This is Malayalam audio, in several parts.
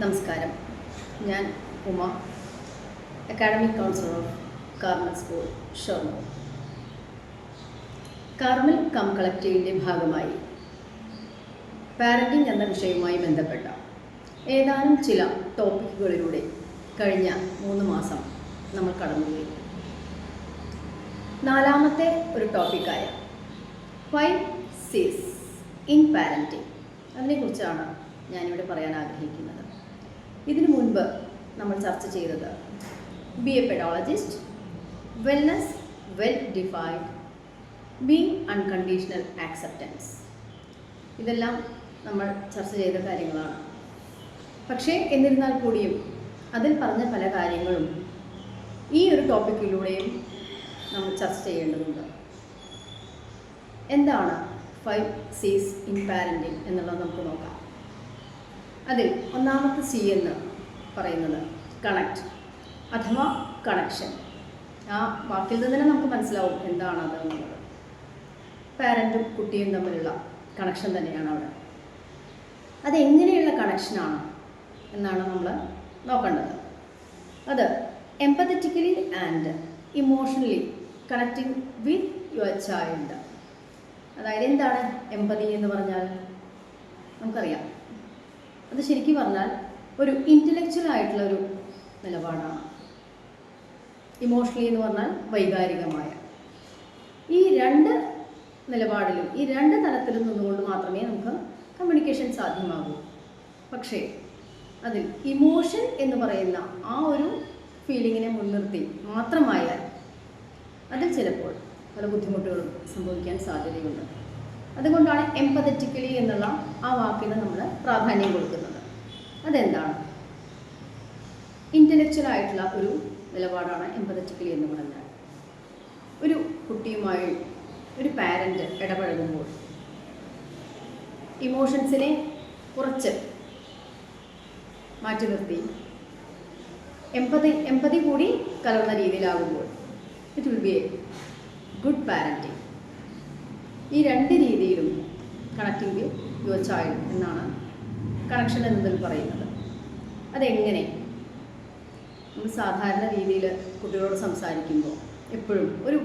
നമസ്കാരം. ഞാൻ Uma, academic counsellor of Carmel school, Shoranur. Carmel കളക്റ്റീവിൻ്റെ ഭാഗമായി പാരൻറ്റിംഗ് എന്ന വിഷയവുമായി ബന്ധപ്പെട്ട ഏതാനും ചില ടോപ്പിക്കുകളിലൂടെ കഴിഞ്ഞ 3 മാസം നമ്മൾ കടന്നുപോയി. 4ാമത്തെ ഒരു ടോപ്പിക്കായ 5 C's ഇൻ പാരൻറ്റിംഗ്, അതിനെക്കുറിച്ചാണ് ഞാനിവിടെ പറയാൻ ആഗ്രഹിക്കുന്നത്. ഇതിനു മുൻപ് നമ്മൾ ചർച്ച ചെയ്തത് B A pedologist, wellness well defined, being unconditional acceptance, ഇതെല്ലാം നമ്മൾ ചർച്ച ചെയ്ത കാര്യങ്ങളാണ്. പക്ഷേ എന്നിരുന്നാൽ കൂടിയും അതിൽ പറഞ്ഞ പല കാര്യങ്ങളും ഈ ഒരു ടോപ്പിക്കിലൂടെയും നമ്മൾ ചർച്ച ചെയ്യേണ്ടതുണ്ട്. എന്താണ് 5 C's ഇൻ പാരൻറ്റിംഗ് എന്നുള്ളത് നമുക്ക് നോക്കാം. അതിൽ 1ാമത്തെ C എന്ന് പറയുന്നത് കണക്റ്റ് അഥവാ കണക്ഷൻ. ആ വാക്കിൽ നിന്ന് തന്നെ നമുക്ക് മനസ്സിലാവും എന്താണത് എന്നുള്ളത്. പാരൻറ്റും കുട്ടിയും തമ്മിലുള്ള കണക്ഷൻ തന്നെയാണ് അവിടെ. അതെങ്ങനെയുള്ള കണക്ഷനാണ് എന്നാണ് നമ്മൾ നോക്കേണ്ടത്. അത് empathetically and emotionally connecting with your child. അതായത് എന്താണ് എംപതി എന്ന് പറഞ്ഞാൽ നമുക്കറിയാം, അത് ശരിക്കും പറഞ്ഞാൽ ഒരു ഇൻ്റലക്ച്വൽ ആയിട്ടുള്ളൊരു നിലപാടാണ്. ഇമോഷണലി എന്ന് പറഞ്ഞാൽ വൈകാരികമായ. ഈ 2 നിലപാടിലും ഈ 2 തലത്തിലും നിന്നുകൊണ്ട് മാത്രമേ നമുക്ക് കമ്മ്യൂണിക്കേഷൻ സാധ്യമാകൂ. പക്ഷേ അതിൽ ഇമോഷൻ എന്ന് പറയുന്ന ആ ഒരു ഫീലിങ്ങിനെ മുൻനിർത്തി മാത്രമായാൽ അതിൽ ചിലപ്പോൾ പല ബുദ്ധിമുട്ടുകളും സംഭവിക്കാൻ സാധ്യതയുണ്ട്. അതുകൊണ്ടാണ് എംപത്തറ്റിക്കലി എന്നുള്ള ആ വാക്കിന് നമ്മൾ പ്രാധാന്യം കൊടുക്കുന്നത്. അതെന്താണ്? ഇൻ്റലക്ച്വൽ ആയിട്ടുള്ള ഒരു നിലപാടാണ് എംപത്തറ്റിക്കലി എന്ന് പറഞ്ഞാൽ. ഒരു കുട്ടിയുമായി ഒരു പാരൻ്റ് ഇടപഴകുമ്പോൾ ഇമോഷൻസിനെ കുറച്ച് മാറ്റി നിർത്തി എംപതി കൂടി കലർന്ന രീതിയിലാകുമ്പോൾ it will be a good parenting. ഈ 2 രീതിയിലും കണക്റ്റിംഗ് വിത്ത് യുവർ ചൈൽഡ് എന്നാണ് കണക്ഷൻ എന്നതിൽ പറയുന്നത്. അതെങ്ങനെ? നമ്മൾ സാധാരണ രീതിയിൽ കുട്ടികളോട് സംസാരിക്കുമ്പോൾ എപ്പോഴും ഒരു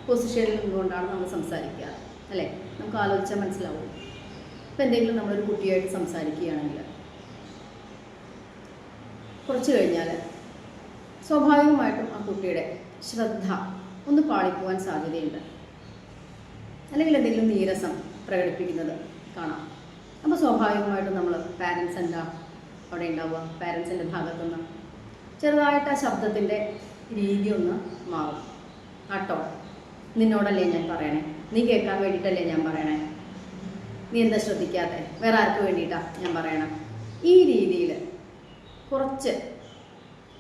പൊസിഷനിൽ നിന്നുകൊണ്ടാണ് നമ്മൾ സംസാരിക്കുക, അല്ലേ? നമുക്ക് ആലോചിച്ചാൽ മനസ്സിലാവും. ഇപ്പം എന്തെങ്കിലും നമ്മളൊരു കുട്ടിയായിട്ട് സംസാരിക്കുകയാണെങ്കിൽ കുറച്ച് കഴിഞ്ഞാൽ സ്വാഭാവികമായിട്ടും ആ കുട്ടിയുടെ ശ്രദ്ധ ഒന്ന് പാളിപ്പോവാൻ സാധ്യതയുണ്ട്, അല്ലെങ്കിൽ എന്തെങ്കിലും നീരസം പ്രകടിപ്പിക്കുന്നത് കാണാം. അപ്പോൾ സ്വാഭാവികമായിട്ടും നമ്മൾ പാരൻസ് എന്താ അവിടെ ഉണ്ടാവുക? പാരൻസിൻ്റെ ഭാഗത്തുനിന്ന് ചെറുതായിട്ട് ആ ശബ്ദത്തിൻ്റെ രീതി ഒന്ന് മാറും. ആട്ടോ, നിന്നോടല്ലേ ഞാൻ പറയണേ, നീ കേൾക്കാൻ വേണ്ടിയിട്ടല്ലേ ഞാൻ പറയണേ, നീ എന്താ ശ്രദ്ധിക്കാതെ, വേറെ ആർക്ക് വേണ്ടിയിട്ടാണ് ഞാൻ പറയണം. ഈ രീതിയിൽ കുറച്ച്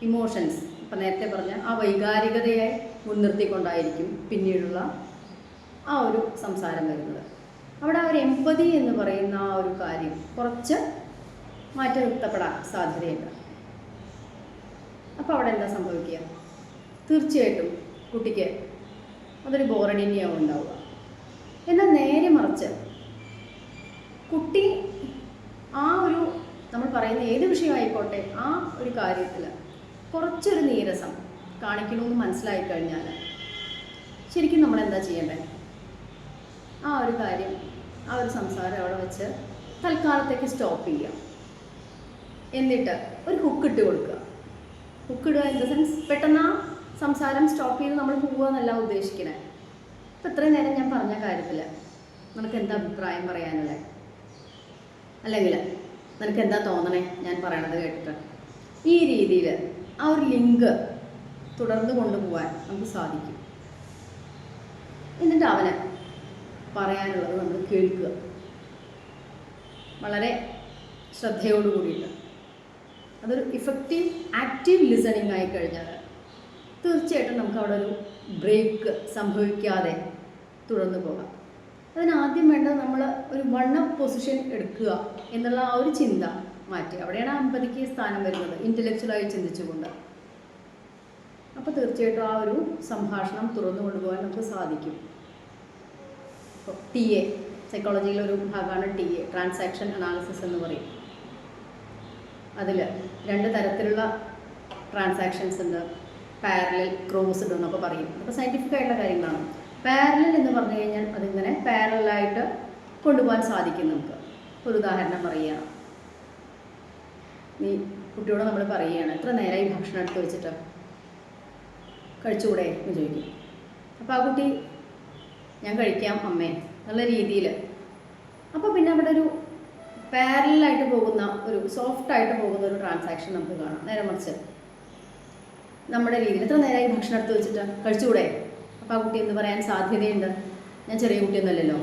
ഇമോഷൻസ്, ഇപ്പം നേരത്തെ പറഞ്ഞ ആ വൈകാരികതയെ മുൻനിർത്തിക്കൊണ്ടായിരിക്കും പിന്നീടുള്ള ആ ഒരു സംസാരം വരുന്നത്. അവിടെ ആ ഒരു എംപതി എന്ന് പറയുന്ന ആ ഒരു കാര്യം കുറച്ച് മാറ്റി നിർത്തപ്പെടാൻ സാധ്യതയുണ്ട്. അപ്പോൾ അവിടെ എന്താ സംഭവിക്കുക? തീർച്ചയായിട്ടും കുട്ടിക്ക് അതൊരു ബോറടി തന്നെയാവും ഉണ്ടാവുക. എന്നാൽ നേരെ മറിച്ച് കുട്ടി ആ ഒരു നമ്മൾ പറയുന്ന ഏത് വിഷയമായിക്കോട്ടെ ആ ഒരു കാര്യത്തിൽ കുറച്ചൊരു നീരസം കാണിക്കണമെന്ന് മനസ്സിലായി കഴിഞ്ഞാൽ ശരിക്കും നമ്മൾ എന്താ ചെയ്യേണ്ടത്? ആ ഒരു കാര്യം, ആ ഒരു സംസാരം അവിടെ വെച്ച് തൽക്കാലത്തേക്ക് സ്റ്റോപ്പ് ചെയ്യാം. എന്നിട്ട് ഒരു ഹുക്കിട്ട് കൊടുക്കുക. ഹുക്കിടുക ഇൻ ദ സെൻസ് പെട്ടെന്ന് ആ സംസാരം സ്റ്റോപ്പ് ചെയ്ത് നമ്മൾ പോവുക എന്നല്ല ഉദ്ദേശിക്കണേ. ഇപ്പം ഇത്രയും നേരം ഞാൻ പറഞ്ഞ കാര്യത്തിൽ നിനക്ക് എന്താ അഭിപ്രായം പറയാനുള്ളത്? അല്ലെങ്കിൽ നിനക്ക് എന്താ തോന്നണേ ഞാൻ പറയണത് കേട്ടിട്ട്? ഈ രീതിയിൽ ആ ഒരു ലിങ്ക് തുടർന്ന് കൊണ്ടുപോകാൻ നമുക്ക് സാധിക്കും. എന്നിട്ട് അവന് പറയാനുള്ളത് നമ്മൾ കേൾക്കുക, വളരെ ശ്രദ്ധയോടു കൂടിയിട്ട്. അതൊരു ഇഫക്റ്റീവ് ആക്റ്റീവ് ലിസണിങ് ആയി കഴിഞ്ഞാൽ തീർച്ചയായിട്ടും നമുക്ക് അവിടെ ഒരു ബ്രേക്ക് സംഭവിക്കാതെ തുടർന്ന് പോകാം. അതിനാദ്യം വേണ്ടത് നമ്മൾ ഒരു പൊസിഷൻ എടുക്കുക എന്നുള്ള ആ ഒരു ചിന്ത മാറ്റി. അവിടെയാണ് എംപതിക്ക് സ്ഥാനം വരുന്നത്, ഇൻ്റലക്ച്വലായി ചിന്തിച്ചുകൊണ്ട്. അപ്പോൾ തീർച്ചയായിട്ടും ആ ഒരു സംഭാഷണം തുറന്നു കൊണ്ടുപോകാൻ നമുക്ക് സാധിക്കും. ഇപ്പോൾ TA സൈക്കോളജിയിലൊരു ഭാഗമാണ് TA, ട്രാൻസാക്ഷൻ അനാലിസിസ് എന്ന് പറയും. അതിൽ രണ്ട് തരത്തിലുള്ള ട്രാൻസാക്ഷൻസ് ഉണ്ട്. പാരലൽ, ക്രോസ്ഡ് എന്നൊക്കെ പറയും. അപ്പോൾ സയൻറ്റിഫിക് ആയിട്ടുള്ള കാര്യങ്ങളാണ്. പാരലൽ എന്ന് പറഞ്ഞു കഴിഞ്ഞാൽ അതിങ്ങനെ പാരലായിട്ട് കൊണ്ടുപോകാൻ സാധിക്കും നമുക്ക്. ഒരു ഉദാഹരണം പറയുകയാണ്. നീ കുട്ടിയോട് നമ്മൾ പറയുകയാണ്, എത്ര നേരമായി ഭക്ഷണം എടുത്ത് വെച്ചിട്ട്, കഴിച്ചുകൂടെ എന്ന് ചോദിക്കും. അപ്പോൾ ആ കുട്ടി ഞാൻ കഴിക്കാം അമ്മേ എന്നുള്ള രീതിയിൽ. അപ്പോൾ പിന്നെ അവിടെ ഒരു പാരലായിട്ട് പോകുന്ന ഒരു സോഫ്റ്റായിട്ട് പോകുന്ന ഒരു ട്രാൻസാക്ഷൻ നമുക്ക് കാണാം. നേരെ മറിച്ച് നമ്മുടെ രീതിയിൽ എത്ര നേരമായി ഭക്ഷണം എടുത്ത് വെച്ചിട്ട്, കഴിച്ചുകൂടെ. അപ്പോൾ ആ കുട്ടി എന്ത് പറയാൻ സാധ്യതയുണ്ട്? ഞാൻ ചെറിയ കുട്ടിയൊന്നുമല്ലല്ലോ,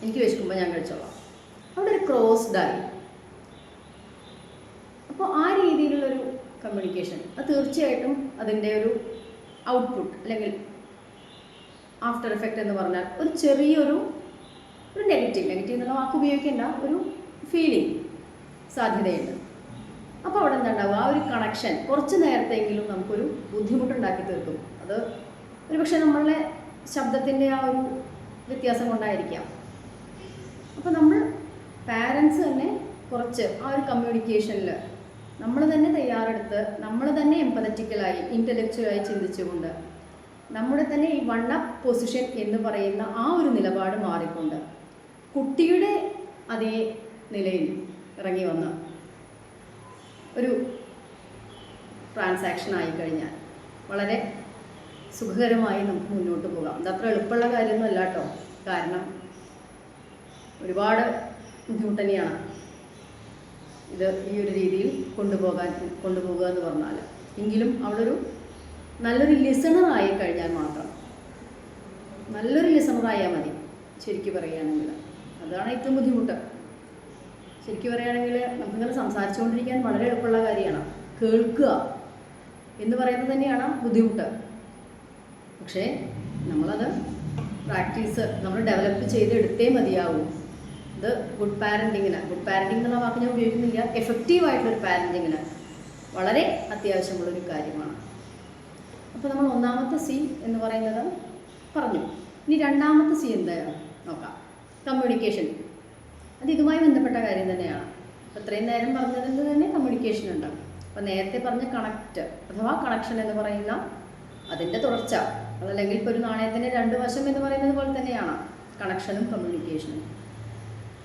എനിക്ക് വിശക്കുമ്പോൾ ഞാൻ കഴിച്ചോളാം. അവിടെ ഒരു ക്രോസ്ഡായി. അപ്പോൾ ആ രീതിയിലുള്ളൊരു കമ്മ്യൂണിക്കേഷൻ അത് തീർച്ചയായിട്ടും അതിൻ്റെ ഒരു ഔട്ട്പുട്ട് അല്ലെങ്കിൽ ആഫ്റ്റർ എഫക്റ്റ് എന്ന് പറഞ്ഞാൽ ഒരു ചെറിയൊരു നെഗറ്റീവ് എന്നുള്ള വാക്ക് ഉപയോഗിക്കേണ്ട ഒരു ഫീലിംഗ് സാധ്യതയുണ്ട്. അപ്പോൾ അവിടെ എന്താ ഉണ്ടാവുക? ആ ഒരു കണക്ഷൻ കുറച്ച് നേരത്തെങ്കിലും നമുക്കൊരു ബുദ്ധിമുട്ടുണ്ടാക്കി തീർക്കും. അത് ഒരു പക്ഷേ നമ്മളുടെ ശബ്ദത്തിൻ്റെ ആ ഒരു വ്യത്യാസം കൊണ്ടായിരിക്കാം. അപ്പോൾ നമ്മൾ പാരൻസ് തന്നെ കുറച്ച് ആ ഒരു കമ്മ്യൂണിക്കേഷനിൽ നമ്മൾ തന്നെ തയ്യാറെടുത്ത്, നമ്മൾ തന്നെ എംപതറ്റിക്കലായി ഇൻ്റലക്ച്വലായി ചിന്തിച്ചുകൊണ്ട് നമ്മുടെ തന്നെ ഈ വൺ അപ്പ് പൊസിഷൻ എന്ന് പറയുന്ന ആ ഒരു നിലപാട് മാറിക്കൊണ്ട് കുട്ടിയുടെ അതേ നിലയിൽ ഇറങ്ങി വന്ന ഒരു ട്രാൻസാക്ഷൻ ആയിക്കഴിഞ്ഞാൽ വളരെ സുഖകരമായി നമുക്ക് മുന്നോട്ട് പോകാം. ഇതത്ര എളുപ്പമുള്ള കാര്യമൊന്നുമല്ല കേട്ടോ. കാരണം ഒരുപാട് ബുദ്ധിമുട്ട് തന്നെയാണ് ഇത് ഈ ഒരു രീതിയിൽ കൊണ്ടുപോകുക എന്ന് പറഞ്ഞാൽ. എങ്കിലും അവിടെ ഒരു നല്ലൊരു ലിസണറായി കഴിഞ്ഞാൽ മാത്രം, നല്ലൊരു ലിസണറായാൽ മതി. ശരിക്കും പറയുകയാണെങ്കിൽ അതാണ് ഏറ്റവും ബുദ്ധിമുട്ട്. ശരിക്കും പറയുകയാണെങ്കിൽ നമുക്കിങ്ങനെ സംസാരിച്ചുകൊണ്ടിരിക്കാൻ വളരെ എളുപ്പമുള്ള കാര്യമാണ്. കേൾക്കുക എന്ന് പറയുന്നത് തന്നെയാണ് ബുദ്ധിമുട്ട്. പക്ഷേ നമ്മളത് നമ്മൾ ഡെവലപ്പ് ചെയ്തെടുത്തേ മതിയാവും. ഇത് ഗുഡ് പാരൻറ്റിങ്ങിന് എന്നുള്ള വാക്ക് ഞാൻ ഉപയോഗിക്കുന്നില്ല, എഫക്റ്റീവായിട്ടുള്ളൊരു പാരൻറ്റിങ്ങിന് വളരെ അത്യാവശ്യമുള്ളൊരു കാര്യമാണ്. അപ്പോൾ നമ്മൾ ഒന്നാമത്തെ സി എന്ന് പറയുന്നത് പറഞ്ഞു. ഇനി രണ്ടാമത്തെ സി എന്താണ് നോക്കാം. കമ്മ്യൂണിക്കേഷൻ. അത് ഇതുമായി ബന്ധപ്പെട്ട കാര്യം തന്നെയാണ്. അത്രയും നേരം പറഞ്ഞതിൽ തന്നെ കമ്മ്യൂണിക്കേഷൻ ഉണ്ട്. അപ്പോൾ നേരത്തെ പറഞ്ഞ കണക്റ്റ് അഥവാ കണക്ഷൻ എന്ന് പറയുന്ന അതിൻ്റെ തുടർച്ച, അതല്ലെങ്കിൽ ഇപ്പോൾ ഒരു നാണയത്തിൻ്റെ രണ്ട് വശം എന്ന് പറയുന്നത് പോലെ തന്നെയാണ് കണക്ഷനും കമ്മ്യൂണിക്കേഷനും.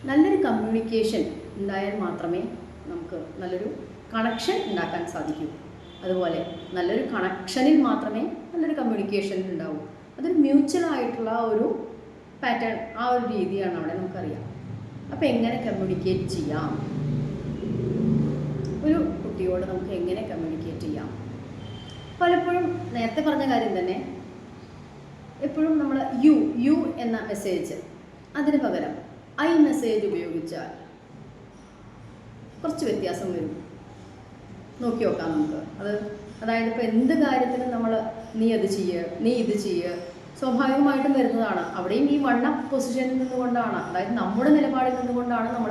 നല്ലൊരു കമ്മ്യൂണിക്കേഷൻ ഉണ്ടായാൽ മാത്രമേ നമുക്ക് നല്ലൊരു കണക്ഷൻ ഉണ്ടാക്കാൻ സാധിക്കൂ. അതുപോലെ നല്ലൊരു കണക്ഷനിൽ മാത്രമേ നല്ലൊരു കമ്മ്യൂണിക്കേഷൻ ഉണ്ടാവൂ. അതൊരു മ്യൂച്വൽ ആയിട്ടുള്ള ഒരു പാറ്റേൺ, ആ ഒരു രീതിയാണ് അവിടെ നമുക്കറിയാം. അപ്പോൾ എങ്ങനെ കമ്മ്യൂണിക്കേറ്റ് ചെയ്യാം? ഒരു കുട്ടിയോട് നമുക്ക് എങ്ങനെ കമ്മ്യൂണിക്കേറ്റ് ചെയ്യാം? പലപ്പോഴും നേരത്തെ പറഞ്ഞ കാര്യം തന്നെ, എപ്പോഴും നമ്മൾ യു എന്ന മെസ്സേജ് അതിന് പകരം ഐ മെസ്സേജ് ഉപയോഗിച്ചാൽ കുറച്ച് വ്യത്യാസം വരും. നോക്കി നോക്കാം നമുക്ക്. അതായത് ഇപ്പോൾ എന്ത് കാര്യത്തിനും നമ്മൾ നീ അത് ചെയ്യുക, നീ ഇത് ചെയ്യുക, സ്വാഭാവികമായിട്ടും വരുന്നതാണ്. അവിടെയും ഈ വൺ അപ്പ് പൊസിഷനിൽ നിന്നുകൊണ്ടാണ്, അതായത് നമ്മുടെ നിലപാടിൽ നിന്നുകൊണ്ടാണ് നമ്മൾ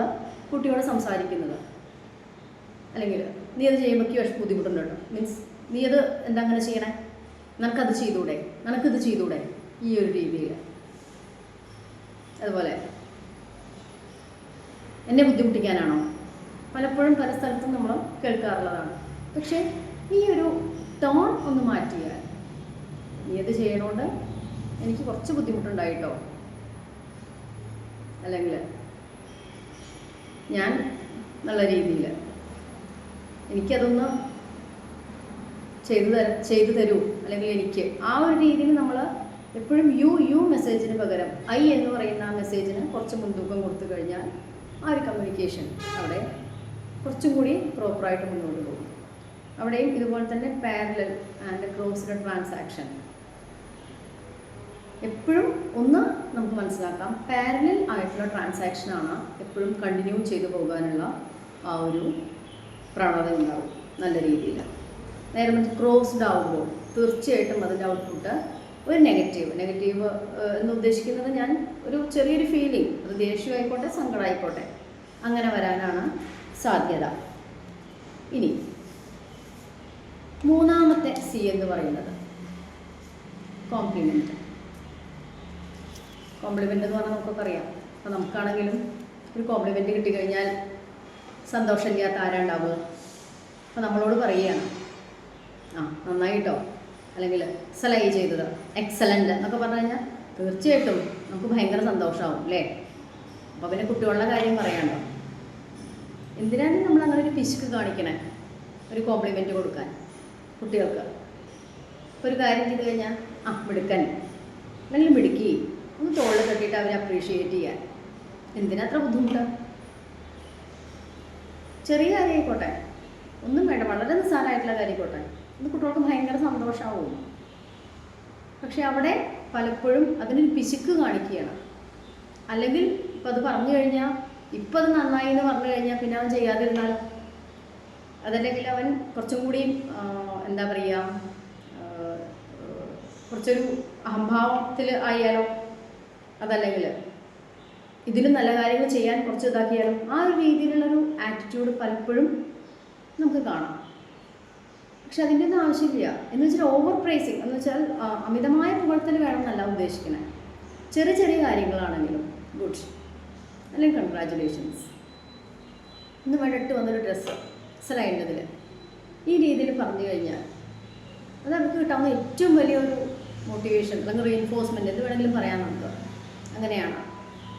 കുട്ടിയോട് സംസാരിക്കുന്നത്. അല്ലെങ്കിൽ നീ അത് ചെയ്യുമ്പോൾ ബുദ്ധിമുട്ടുണ്ട് കേട്ടോ, മീൻസ് നീ അത് എന്താ അങ്ങനെ ചെയ്യണേ, നിനക്കത് ചെയ്തൂടെ, നിനക്കിത് ചെയ്തൂടെ, ഈ ഒരു രീതിയിൽ. അതുപോലെ എന്നെ ബുദ്ധിമുട്ടിക്കാനാണോ, പലപ്പോഴും പല സ്ഥലത്തും നമ്മൾ കേൾക്കാറുള്ളതാണ്. പക്ഷേ ഈ ഒരു ടോൺ ഒന്ന് മാറ്റിയാൽ, നീ അത് ചെയ്യണോണ്ട് എനിക്ക് കുറച്ച് ബുദ്ധിമുട്ടുണ്ടായിട്ടോ, അല്ലെങ്കിൽ ഞാൻ നല്ല രീതിയിൽ എനിക്കതൊന്ന് ചെയ്തു തരൂ, അല്ലെങ്കിൽ എനിക്ക് ആ ഒരു രീതിയിൽ നമ്മൾ എപ്പോഴും യു മെസ്സേജിന് പകരം ഐ എന്ന് പറയുന്ന ആ മെസ്സേജിന് കുറച്ച് മുൻതൂക്കം കൊടുത്തു കഴിഞ്ഞാൽ ആ ഒരു കമ്മ്യൂണിക്കേഷൻ അവിടെ കുറച്ചും കൂടി പ്രോപ്പറായിട്ട് മുന്നോട്ട് പോകും. അവിടെയും ഇതുപോലെ തന്നെ പാരലൽ ആൻഡ് ക്രോസ്ഡ് ട്രാൻസാക്ഷൻ എപ്പോഴും ഒന്ന് നമുക്ക് മനസ്സിലാക്കാം. പാരലൽ ആയിട്ടുള്ള ട്രാൻസാക്ഷനാണ് എപ്പോഴും കണ്ടിന്യൂ ചെയ്തു പോകാനുള്ള ആ ഒരു പ്രവണത ഉണ്ടാവും നല്ല രീതിയിൽ. നേരെ മറിച്ച് ക്രോസ്ഡ് ആവുമ്പോൾ തീർച്ചയായിട്ടും അതിൻ്റെ ഔട്ട്പുട്ട് ഒരു നെഗറ്റീവ് എന്ന് ഉദ്ദേശിക്കുന്നത് ഞാൻ ഒരു ചെറിയൊരു ഫീലിംഗ്, അത് ദേഷ്യമായിക്കോട്ടെ സങ്കടമായിക്കോട്ടെ, അങ്ങനെ വരാനാണ് സാധ്യത. ഇനി മൂന്നാമത്തെ സി എന്ന് പറയുന്നത് കോംപ്ലിമെൻറ്റ് എന്ന് പറഞ്ഞാൽ നമുക്കൊക്കെ അറിയാം. അപ്പോൾ നമുക്കാണെങ്കിലും ഒരു കോംപ്ലിമെൻറ്റ് കിട്ടിക്കഴിഞ്ഞാൽ സന്തോഷമില്ലാത്ത ആരാ ഉണ്ടാവുക? അപ്പോൾ നമ്മളോട് പറയുകയാണ്, നന്നായിട്ടോ, അല്ലെങ്കിൽ എക്സലായി ചെയ്തത്, എക്സലൻ്റ് എന്നൊക്കെ പറഞ്ഞു കഴിഞ്ഞാൽ തീർച്ചയായിട്ടും നമുക്ക് ഭയങ്കര സന്തോഷമാവും അല്ലേ? അപ്പോൾ പിന്നെ കുട്ടികളുടെ കാര്യം പറയാണ്ടോ? എന്തിനാണ് നമ്മൾ അങ്ങനെ ഒരു പിശുക്ക് കാണിക്കണേ? ഒരു കോംപ്ലിമെൻറ്റ് കൊടുക്കാൻ കുട്ടികൾക്ക്. ഇപ്പോൾ ഒരു കാര്യം ചെയ്ത് കഴിഞ്ഞാൽ മിടുക്കൻ അല്ലെങ്കിൽ മിടുക്കി ഒന്ന് തോളിൽ തട്ടിയിട്ട് അവരെ അപ്രീഷിയേറ്റ് ചെയ്യാൻ എന്തിനത്ര ബുദ്ധിമുട്ട്? ചെറിയ കാര്യമായിക്കോട്ടെ, ഒന്നും വേണ്ട, വളരെ നിസ്സാരമായിട്ടുള്ള കാര്യമായിക്കോട്ടെ, ഇത് കുട്ടികൾക്ക് ഭയങ്കര സന്തോഷമാവും. പക്ഷെ അവിടെ പലപ്പോഴും അതിനൊരു പിശുക്ക് കാണിക്കുകയാണ്. അല്ലെങ്കിൽ ഇപ്പം അത് പറഞ്ഞു കഴിഞ്ഞാൽ, ഇപ്പം അത് നന്നായി എന്ന് പറഞ്ഞു കഴിഞ്ഞാൽ പിന്നെ അവൻ ചെയ്യാതിരുന്നാലോ? അതല്ലെങ്കിൽ അവൻ കുറച്ചും കൂടി എന്താ പറയുക, കുറച്ചൊരു അഹംഭാവത്തിൽ ആയാലോ? അതല്ലെങ്കിൽ ഇതിലും നല്ല കാര്യങ്ങൾ ചെയ്യാൻ കുറച്ച് ഇതാക്കിയാലും ആ ഒരു രീതിയിലുള്ളൊരു ആറ്റിറ്റ്യൂഡ് പലപ്പോഴും നമുക്ക് കാണാം. പക്ഷെ അതിൻ്റെ ഒന്നും ആവശ്യമില്ല. എന്ന് വെച്ചാൽ ഓവർ പ്രൈസിങ് എന്ന് വെച്ചാൽ അമിതമായ പുകഴ്ത്തൽ വേണമെന്നല്ല ഉദ്ദേശിക്കുന്നത്. ചെറിയ ചെറിയ കാര്യങ്ങളാണെങ്കിലും ഗുഡ്, അല്ലെങ്കിൽ കൺഗ്രാജുലേഷൻസ്, ഇന്ന് വേണ്ടിട്ട് വന്നൊരു ഡ്രസ്സ് സെലൈൻ്റെതിൽ ഈ രീതിയിൽ പറഞ്ഞു കഴിഞ്ഞാൽ അത് അവർക്ക് കിട്ടാവുന്ന ഏറ്റവും വലിയൊരു മോട്ടിവേഷൻ അല്ലെങ്കിൽ റീഎൻഫോഴ്സ്മെൻറ്റ് എന്ത് വേണമെങ്കിലും പറയാം നമുക്ക്. അങ്ങനെയാണ്.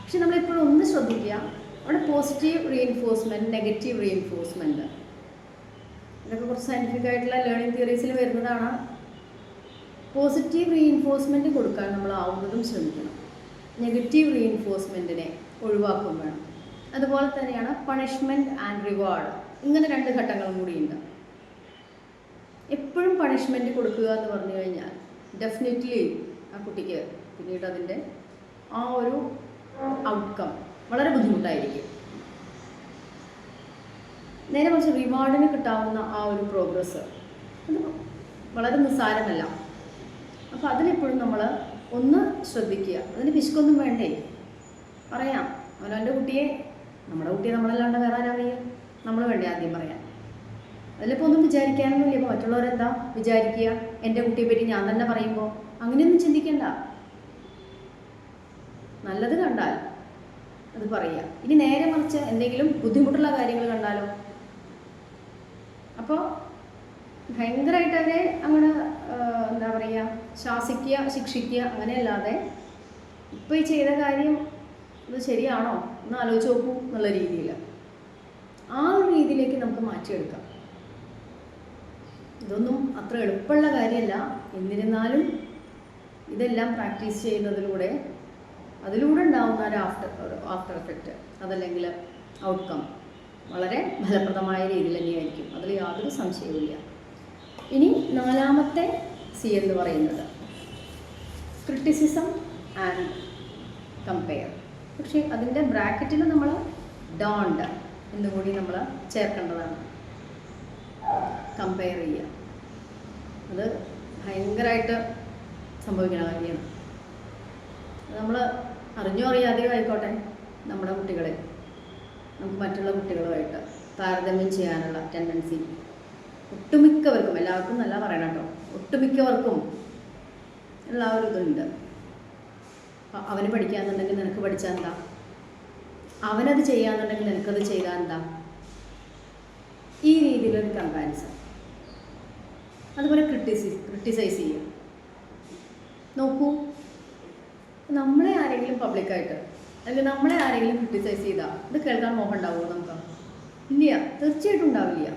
പക്ഷെ നമ്മളെപ്പോഴും ഒന്ന് ശ്രദ്ധിക്കുക, അവിടെ പോസിറ്റീവ് റീഎൻഫോഴ്സ്മെൻറ്റ്, നെഗറ്റീവ് റീഎൻഫോഴ്സ്മെൻറ്റ്, ഇതൊക്കെ കുറച്ച് സയൻറ്റിഫിക് ആയിട്ടുള്ള ലേണിംഗ് തിയറീസിൽ വരുന്നതാണ്. പോസിറ്റീവ് റീഎൻഫോഴ്സ്മെൻറ്റ് കൊടുക്കാൻ നമ്മൾ ആവുന്നതും ശ്രമിക്കണം. നെഗറ്റീവ് റീഎൻഫോഴ്സ്മെൻറ്റിനെ ഒഴിവാക്കും വേണം. അതുപോലെ തന്നെയാണ് പണിഷ്മെൻറ്റ് ആൻഡ് റിവാർഡ്. ഇങ്ങനെ രണ്ട് ഘട്ടങ്ങളും കൂടിയുണ്ട്. എപ്പോഴും പണിഷ്മെൻറ്റ് കൊടുക്കുക എന്ന് പറഞ്ഞു കഴിഞ്ഞാൽ ഡെഫിനറ്റ്ലി ആ കുട്ടിക്ക് പിന്നീട് അതിൻ്റെ ആ ഒരു ഔട്ട്കം വളരെ ബുദ്ധിമുട്ടായിരിക്കും. നേരെ മറിച്ച് റിവാർഡിന് കിട്ടാവുന്ന ആ ഒരു പ്രോഗ്രസ് അത് വളരെ നിസ്സാരമല്ല. അപ്പോൾ അതിനെപ്പോഴും നമ്മൾ ഒന്ന് ശ്രദ്ധിക്കുക. അതിന് പിശുക്കൊന്നും വേണ്ടേ, പറയാം. അവനവൻ്റെ കുട്ടിയെ, നമ്മുടെ കുട്ടിയെ നമ്മളല്ലാണ്ട് വേറെ ആരറിയാം? നമ്മൾ വേണ്ടേ ആദ്യം പറയാം. അതിലിപ്പോൾ ഒന്നും വിചാരിക്കാനൊന്നുമില്ല. ഇപ്പോൾ മറ്റുള്ളവരെന്താ വിചാരിക്കുക, എൻ്റെ കുട്ടിയെ പറ്റി ഞാൻ തന്നെ പറയുമ്പോൾ? അങ്ങനെയൊന്നും ചിന്തിക്കണ്ട. നല്ലത് കണ്ടാൽ അത് പറയുക. ഇനി നേരെ മറിച്ച് എന്തെങ്കിലും ബുദ്ധിമുട്ടുള്ള കാര്യങ്ങൾ കണ്ടാലോ? അപ്പോൾ ഭയങ്കരമായിട്ട് അവരെ അങ്ങനെ എന്താ പറയുക, ശാസിക്കുക, ശിക്ഷിക്കുക, അങ്ങനെയല്ലാതെ ഇപ്പോൾ ഈ ചെയ്ത കാര്യം ഇത് ശരിയാണോ എന്ന് ആലോചിച്ച് നോക്കൂ എന്നുള്ള രീതിയിൽ ആ ഒരു രീതിയിലേക്ക് നമുക്ക് മാറ്റിയെടുക്കാം. ഇതൊന്നും അത്ര എളുപ്പമുള്ള കാര്യമല്ല. എന്നിരുന്നാലും ഇതെല്ലാം പ്രാക്ടീസ് ചെയ്യുന്നതിലൂടെ അതിലൂടെ ഉണ്ടാകുന്ന ഒരു ആഫ്റ്റർ എഫക്റ്റ്, അതല്ലെങ്കിൽ ഔട്ട്കം വളരെ ഫലപ്രദമായ രീതിയിൽ തന്നെയായിരിക്കും. അതിൽ യാതൊരു സംശയവുമില്ല. ഇനി നാലാമത്തെ സി എന്ന് പറയുന്നത് ക്രിറ്റിസിസം ആൻഡ് കമ്പയർ. പക്ഷേ അതിൻ്റെ ബ്രാക്കറ്റിൽ നമ്മൾ ഡോണ്ട് എന്നുകൂടി നമ്മൾ ചേർക്കേണ്ടതാണ്. കമ്പയർ ചെയ്യുക അത് ഭയങ്കരമായിട്ട് സംഭവിക്കണ കാര്യമാണ്. നമ്മൾ അറിഞ്ഞോ അറിയാതെയോ ആയിക്കോട്ടെ, നമ്മുടെ കുട്ടികളെ നമുക്ക് മറ്റുള്ള കുട്ടികളുമായിട്ട് താരതമ്യം ചെയ്യാനുള്ള ടെൻഡൻസി ഒട്ടുമിക്കവർക്കും, എല്ലാവർക്കും നല്ല പറയണം കേട്ടോ, ഒട്ടുമിക്കവർക്കും ഉള്ള ആ ഒരു ഇതുണ്ട്. അവന് പഠിക്കാന്നുണ്ടെങ്കിൽ നിനക്ക് പഠിച്ചാൽ എന്താ, അവനത് ചെയ്യാന്നുണ്ടെങ്കിൽ നിനക്കത് ചെയ്താൽ എന്താ, ഈ രീതിയിലൊരു കമ്പാരിസൺ. അതുപോലെ ക്രിട്ടിസൈസ് ചെയ്യുക. നോക്കൂ, നമ്മളെ ആരെങ്കിലും പബ്ലിക്കായിട്ട് അല്ലെങ്കിൽ നമ്മളെ ആരെങ്കിലും ക്രിട്ടിസൈസ് ചെയ്താൽ ഇത് കേൾക്കാൻ മോഹം ഉണ്ടാവുമോ നമുക്ക്? ഇല്ല, തീർച്ചയായിട്ടും ഉണ്ടാവില്ല.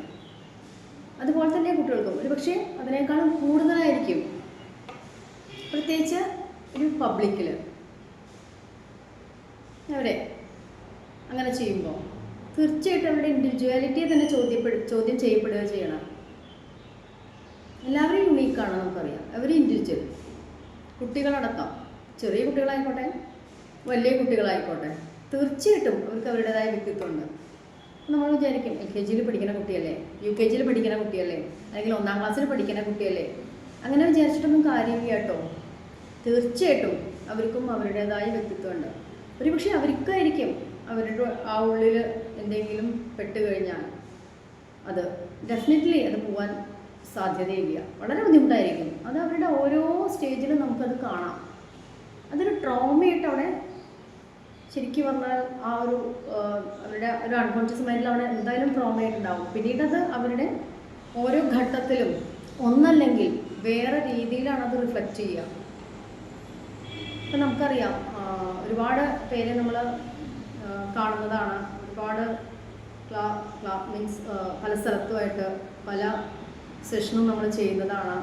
അതുപോലെ തന്നെ കുട്ടികൾക്കും ഒരു പക്ഷേ അതിനേക്കാളും കൂടുതലായിരിക്കും. പ്രത്യേകിച്ച് ഒരു പബ്ലിക്കിൽ അവരെ അങ്ങനെ ചെയ്യുമ്പോൾ തീർച്ചയായിട്ടും അവരുടെ ഇൻഡിവിജ്വാലിറ്റിയെ തന്നെ ചോദ്യം ചെയ്യപ്പെടുക ചെയ്യണം. എല്ലാവരും യുണീക്കാണ്, നമുക്കറിയാം. അവർ ഇൻഡിവിജ്വൽ, കുട്ടികളടക്കം, ചെറിയ കുട്ടികളായിക്കോട്ടെ വലിയ കുട്ടികളായിക്കോട്ടെ, തീർച്ചയായിട്ടും അവർക്ക് അവരുടേതായ വ്യക്തിത്വമുണ്ട്. നമ്മൾ വിചാരിക്കും LKG പഠിക്കുന്ന കുട്ടിയല്ലേ, UKG പഠിക്കുന്ന കുട്ടിയല്ലേ, അല്ലെങ്കിൽ 1ാം ക്ലാസ്സിൽ പഠിക്കുന്ന കുട്ടിയല്ലേ, അങ്ങനെ വിചാരിച്ചിട്ടൊന്നും കാര്യമില്ല കേട്ടോ. തീർച്ചയായിട്ടും അവർക്കും അവരുടേതായ വ്യക്തിത്വമുണ്ട്. ഒരുപക്ഷെ അവർക്കായിരിക്കും അവരുടെ ആ ഉള്ളിൽ എന്തെങ്കിലും പെട്ട് കഴിഞ്ഞാൽ അത് ഡെഫിനറ്റ്ലി അത് പോകാൻ സാധ്യതയില്ല, വളരെ ബുദ്ധിമുട്ടായിരിക്കും. അത് അവരുടെ ഓരോ സ്റ്റേജിലും നമുക്കത് കാണാം. അതൊരു ട്രോമയായിട്ട് അവിടെ ശരിക്കും പറഞ്ഞാൽ ആ ഒരു അവരുടെ ഒരു അൺകോൺഷ്യസ് മൈൻഡിൽ അവിടെ എന്തായാലും ട്രോമയായിട്ടുണ്ടാവും. പിന്നീട് അത് അവരുടെ ഓരോ ഘട്ടത്തിലും ഒന്നല്ലെങ്കിൽ വേറെ രീതിയിലാണ് അത് റിഫ്ലക്റ്റ് ചെയ്യുക. ഇപ്പം നമുക്കറിയാം, ഒരുപാട് പേരെ നമ്മൾ കാണുന്നതാണ്. ഒരുപാട് മീൻസ് പല സ്ഥലത്തുമായിട്ട് പല സെഷനും നമ്മൾ ചെയ്യുന്നതാണ്.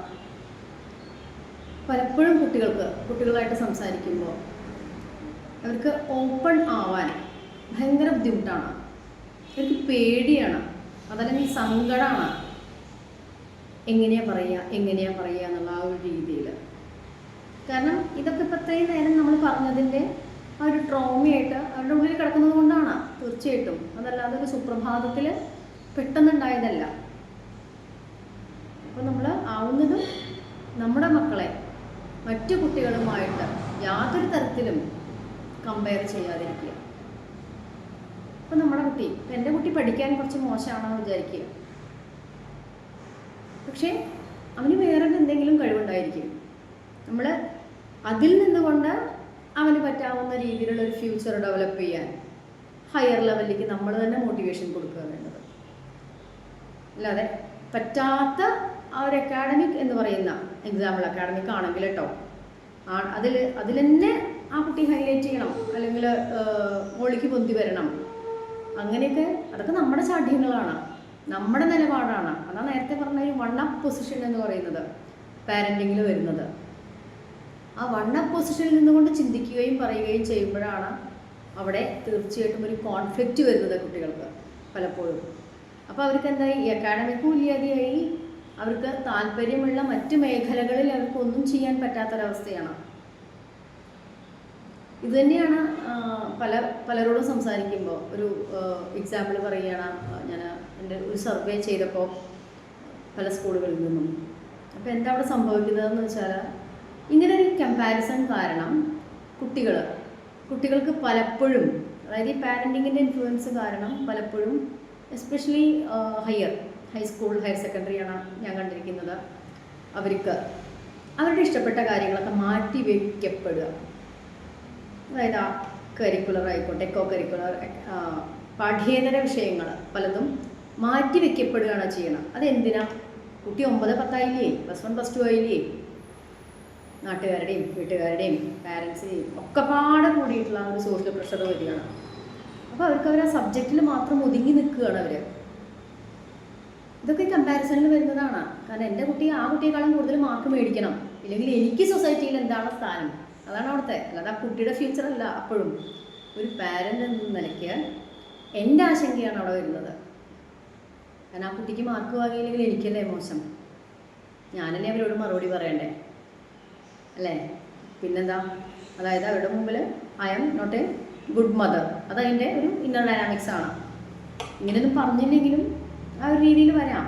പലപ്പോഴും കുട്ടികളായിട്ട് സംസാരിക്കുമ്പോൾ അവർക്ക് ഓപ്പൺ ആവാൻ ഭയങ്കര ബുദ്ധിമുട്ടാണ്. അവർക്ക് പേടിയാണ്, അതല്ലെങ്കിൽ സങ്കടമാണ്. എങ്ങനെയാണ് പറയുക എന്നുള്ള ആ ഒരു രീതിയിൽ. കാരണം ഇതൊക്കെ ഇപ്പം ഇത്രയും നേരം നമ്മൾ പറഞ്ഞതിൻ്റെ ആ ഒരു ട്രോമയായിട്ട് അവരുടെ ഉള്ളിൽ കിടക്കുന്നത് കൊണ്ടാണ് തീർച്ചയായിട്ടും. അതല്ലാതെ ഒരു സുപ്രഭാതത്തിൽ പെട്ടെന്നുണ്ടായതല്ല. അപ്പോൾ നമ്മൾ ആവുന്നതും നമ്മുടെ മക്കളെ മറ്റു കുട്ടികളുമായിട്ട് യാതൊരു തരത്തിലും കമ്പയർ ചെയ്യാതിരിക്കുക. ഇപ്പം നമ്മുടെ കുട്ടി, എൻ്റെ കുട്ടി പഠിക്കാൻ കുറച്ച് മോശമാണെന്ന് വിചാരിക്കുക, പക്ഷേ അവന് വേറെ എന്തെങ്കിലും കഴിവുണ്ടായിരിക്കും. നമ്മൾ അതിൽ നിന്നുകൊണ്ട് അവന് പറ്റാവുന്ന രീതിയിലുള്ള ഒരു ഫ്യൂച്ചർ ഡെവലപ്പ് ചെയ്യാൻ ഹയർ ലെവലിലേക്ക് നമ്മൾ തന്നെ മോട്ടിവേഷൻ കൊടുക്കുക വേണ്ടത്. അല്ലാതെ പറ്റാത്ത ആ ഒരു അക്കാഡമിക് എന്ന് പറയുന്ന എക്സാമ്പിൾ, അക്കാഡമിക് ആണെങ്കിൽ കേട്ടോ, അതിൽ തന്നെ ആ കുട്ടി ഹൈലൈറ്റ് ചെയ്യണം, അല്ലെങ്കിൽ മുകളിലേക്ക് പൊന്തി വരണം, അങ്ങനെയൊക്കെ അതൊക്കെ നമ്മുടെ ചാഠ്യങ്ങളാണ്, നമ്മുടെ നിലപാടാണ്. അതാണ് നേരത്തെ പറഞ്ഞ ഒരു വൺ അപ്പ് പൊസിഷൻ എന്ന് പറയുന്നത് പാരൻറ്റിങ്ങിൽ വരുന്നത്. ആ വൺ അപ്പ് പൊസിഷനിൽ നിന്നുകൊണ്ട് ചിന്തിക്കുകയും പറയുകയും ചെയ്യുമ്പോഴാണ് അവിടെ തീർച്ചയായിട്ടും ഒരു കോൺഫ്ലിക്റ്റ് വരുന്നത് കുട്ടികൾക്ക് പലപ്പോഴും. അപ്പോൾ അവർക്ക് എന്തായി, ഈ അക്കാഡമിക്കും ഇല്ലാതെയായി, അവർക്ക് താല്പര്യമുള്ള മറ്റ് മേഖലകളിൽ അവർക്ക് ഒന്നും ചെയ്യാൻ പറ്റാത്തൊരവസ്ഥയാണ്. ഇതുതന്നെയാണ് പലരോടും സംസാരിക്കുമ്പോൾ ഒരു എക്സാമ്പിൾ പറയുകയാണ്. ഞാൻ എൻ്റെ ഒരു സർവേ ചെയ്തപ്പോൾ പല സ്കൂളുകളിൽ നിന്നും, അപ്പോൾ എന്താ അവിടെ സംഭവിക്കുന്നതെന്ന് വെച്ചാൽ, ഇങ്ങനെ ഒരു കമ്പാരിസൺ കാരണം കുട്ടികൾക്ക് പലപ്പോഴും, അതായത് ഈ പാരൻറ്റിങ്ങിൻ്റെ ഇൻഫ്ലുവൻസ് കാരണം പലപ്പോഴും, എസ്പെഷ്യലി ഹൈസ്കൂൾ ഹയർ സെക്കൻഡറിയാണ് ഞാൻ കണ്ടിരിക്കുന്നത്, അവർക്ക് അവരുടെ ഇഷ്ടപ്പെട്ട കാര്യങ്ങളൊക്കെ മാറ്റി വയ്ക്കപ്പെടുക. അതായത് ആ കരിക്കുലർ ആയിക്കോട്ടെ, എക്കോ കരിക്കുലർ, പാഠ്യേതര വിഷയങ്ങൾ പലതും മാറ്റി വയ്ക്കപ്പെടുകയാണ് ചെയ്യണം. അതെന്തിനാ? കുട്ടി 9, 10 ആയില്ലേ, +1 +2 ആയില്ലേ, നാട്ടുകാരുടെയും വീട്ടുകാരുടെയും പാരൻസിനെയും ഒക്കെ പാടെ കൂടിയിട്ടുള്ള ഒരു സോഷ്യൽ പ്രഷർ വരികയാണ്. അപ്പോൾ അവർ ആ സബ്ജക്റ്റിൽ മാത്രം ഒതുങ്ങി നിൽക്കുകയാണ് അവർ. ഇതൊക്കെ കമ്പാരിസണിൽ വരുന്നതാണ്. കാരണം എൻ്റെ കുട്ടി ആ കുട്ടിയെക്കാളും കൂടുതൽ മാർക്ക് മേടിക്കണം, ഇല്ലെങ്കിൽ എനിക്ക് സൊസൈറ്റിയിൽ എന്താണ് സ്ഥാനം, അതാണ് അവിടുത്തെ. അല്ലാതെ ആ കുട്ടിയുടെ ഫ്യൂച്ചറല്ല. അപ്പോഴും ഒരു പാരൻ്റ് എന്ന നിലയ്ക്ക് എൻ്റെ ആശങ്കയാണ് അവിടെ വരുന്നത്. കാരണം ആ കുട്ടിക്ക് മാർക്ക് വാങ്ങിയില്ലെങ്കിൽ എനിക്കല്ലേ മോശം, ഞാനല്ലേ അവരോട് മറുപടി പറയണ്ടേ, അല്ലേ? പിന്നെന്താ? അതായത് അവരുടെ മുമ്പിൽ I am not a good mother, അതതിൻ്റെ ഒരു ഇന്നർ ഡൈനാമിക്സ് ആണ്. ഇങ്ങനെയൊന്നും പറഞ്ഞില്ലെങ്കിലും ആ ഒരു രീതിയിൽ വരാം.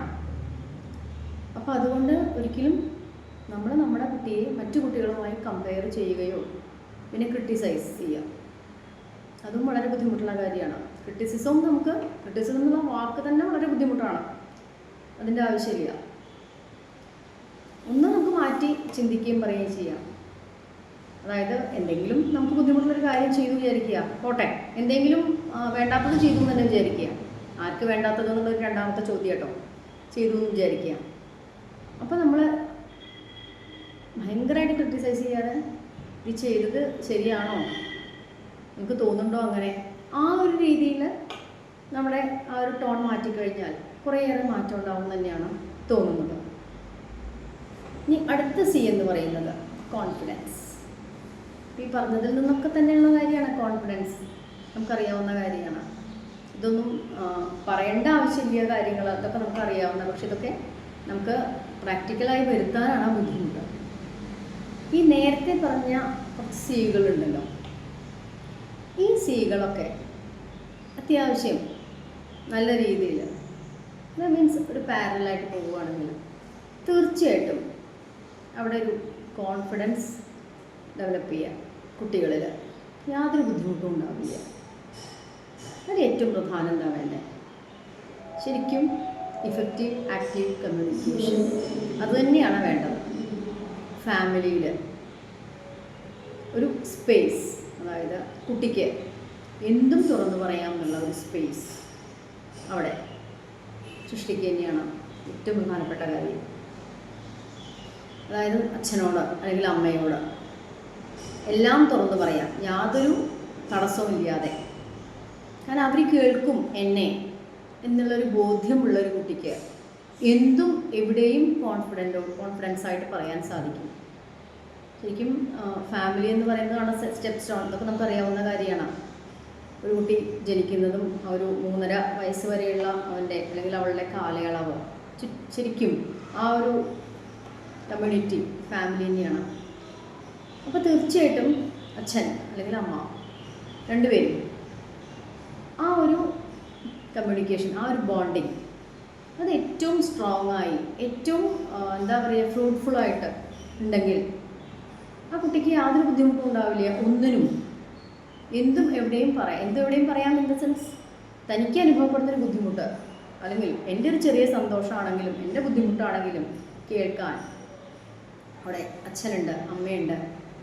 അപ്പോൾ അതുകൊണ്ട് ഒരിക്കലും നമ്മൾ നമ്മുടെ കുട്ടിയെ മറ്റു കുട്ടികളുമായി കമ്പയർ ചെയ്യുകയോ പിന്നെ ക്രിട്ടിസൈസ് ചെയ്യുക, അതും വളരെ ബുദ്ധിമുട്ടുള്ള കാര്യമാണ്. ക്രിട്ടിസിസം എന്നുള്ള വാക്ക് തന്നെ വളരെ ബുദ്ധിമുട്ടാണ്. അതിൻ്റെ ആവശ്യമില്ല. ഒന്ന് നമുക്ക് മാറ്റി ചിന്തിക്കുകയും പറയുകയും ചെയ്യാം. അതായത് എന്തെങ്കിലും നമുക്ക് ബുദ്ധിമുട്ടുള്ളൊരു കാര്യം ചെയ്തു വിചാരിക്കുക, പോട്ടെ, എന്തെങ്കിലും വേണ്ടാത്തത് ചെയ്തു എന്ന് തന്നെ വിചാരിക്കുക. ആർക്ക് വേണ്ടാത്തതെന്നുള്ളൊരു രണ്ടാമത്തെ ചോദ്യം കേട്ടോ, ചെയ്തു എന്ന് വിചാരിക്കുക. അപ്പോൾ നമ്മൾ ഭയങ്കരമായിട്ട് ക്രിട്ടിസൈസ് ചെയ്യാതെ ഇത് ചെയ്തത് ശരിയാണോ, നമുക്ക് തോന്നുന്നുണ്ടോ, അങ്ങനെ ആ ഒരു രീതിയിൽ നമ്മുടെ ആ ഒരു ടോൺ മാറ്റിക്കഴിഞ്ഞാൽ കുറേയേറെ മാറ്റം ഉണ്ടാവും തന്നെയാണ് തോന്നുന്നത്. ഇനി അടുത്ത C എന്ന് പറയുന്നത് കോൺഫിഡൻസ്. ഈ പറഞ്ഞതിൽ നിന്നൊക്കെ തന്നെയുള്ള കാര്യമാണ് കോൺഫിഡൻസ്, നമുക്കറിയാവുന്ന കാര്യമാണ്. ഇതൊന്നും പറയേണ്ട ആവശ്യമില്ല കാര്യങ്ങൾ, അതൊക്കെ നമുക്കറിയാവുന്ന. പക്ഷെ ഇതൊക്കെ നമുക്ക് പ്രാക്ടിക്കലായി വരുത്താനാണ് ബുദ്ധിമുട്ട്. ഈ നേരത്തെ പറഞ്ഞ കുറച്ച് Cകളുണ്ടല്ലോ, ഈ Cകളൊക്കെ അത്യാവശ്യം നല്ല രീതിയിൽ, മീൻസ് ഒരു പാരലായിട്ട് പോവുകയാണെങ്കിൽ തീർച്ചയായിട്ടും അവിടെ ഒരു കോൺഫിഡൻസ് ഡെവലപ്പ് ചെയ്യുക കുട്ടികളിൽ യാതൊരു ബുദ്ധിമുട്ടും ഉണ്ടാവില്ല. അത് ഏറ്റവും പ്രധാനം എന്താ വേണ്ടത്? ശരിക്കും ഇഫക്റ്റീവ് ആക്റ്റീവ് കമ്മ്യൂണിക്കേഷൻ അതുതന്നെയാണ് വേണ്ടത്. ഫാമിലിയിൽ ഒരു സ്പേസ്, അതായത് കുട്ടിക്ക് എന്തും തുറന്നു പറയാം എന്നുള്ള ഒരു സ്പേസ് അവിടെ സൃഷ്ടിക്കുക തന്നെയാണ് ഏറ്റവും പ്രധാനപ്പെട്ട കാര്യം. അതായത് അച്ഛനോട് അല്ലെങ്കിൽ അമ്മയോട് എല്ലാം തുറന്നു പറയാം, യാതൊരു തടസ്സവും ഇല്ലാതെ. കാരണം അവർ കേൾക്കും എന്നെ എന്നുള്ളൊരു ബോധ്യമുള്ളൊരു കുട്ടിക്ക് എന്തും എവിടെയും കോൺഫിഡൻസ് ആയിട്ട് പറയാൻ സാധിക്കും. ശരിക്കും ഫാമിലി എന്ന് പറയുന്നതാണ് സ്റ്റെപ്പ് സ്റ്റോൺ. ഇതൊക്കെ നമുക്കറിയാവുന്ന കാര്യമാണ്. ഒരു കുട്ടി ജനിക്കുന്നതും ഒരു 3.5 വയസ്സ് വരെയുള്ള അവൻ്റെ അല്ലെങ്കിൽ അവളുടെ കാലയളവ് ശരിക്കും ആ ഒരു കമ്മ്യൂണിറ്റി ഫാമിലി തന്നെയാണ്. അപ്പോൾ തീർച്ചയായിട്ടും അച്ഛൻ അല്ലെങ്കിൽ അമ്മ രണ്ടുപേരും ആ ഒരു കമ്മ്യൂണിക്കേഷൻ, ആ ഒരു ബോണ്ടിങ് അത് ഏറ്റവും സ്ട്രോങ് ആയി, ഏറ്റവും എന്താ പറയുക, ഫ്രൂട്ട്ഫുള്ളായിട്ട് ഉണ്ടെങ്കിൽ ആ കുട്ടിക്ക് യാതൊരു ബുദ്ധിമുട്ടും ഉണ്ടാവില്ല. ഒന്നിനും എന്തും എവിടെയും പറയാം ഇൻ ദ സെൻസ് തനിക്ക് അനുഭവപ്പെടുന്നൊരു ബുദ്ധിമുട്ട് അല്ലെങ്കിൽ എൻ്റെ ഒരു ചെറിയ സന്തോഷമാണെങ്കിലും എൻ്റെ ബുദ്ധിമുട്ടാണെങ്കിലും കേൾക്കാൻ അവിടെ അച്ഛനുണ്ട്, അമ്മയുണ്ട്,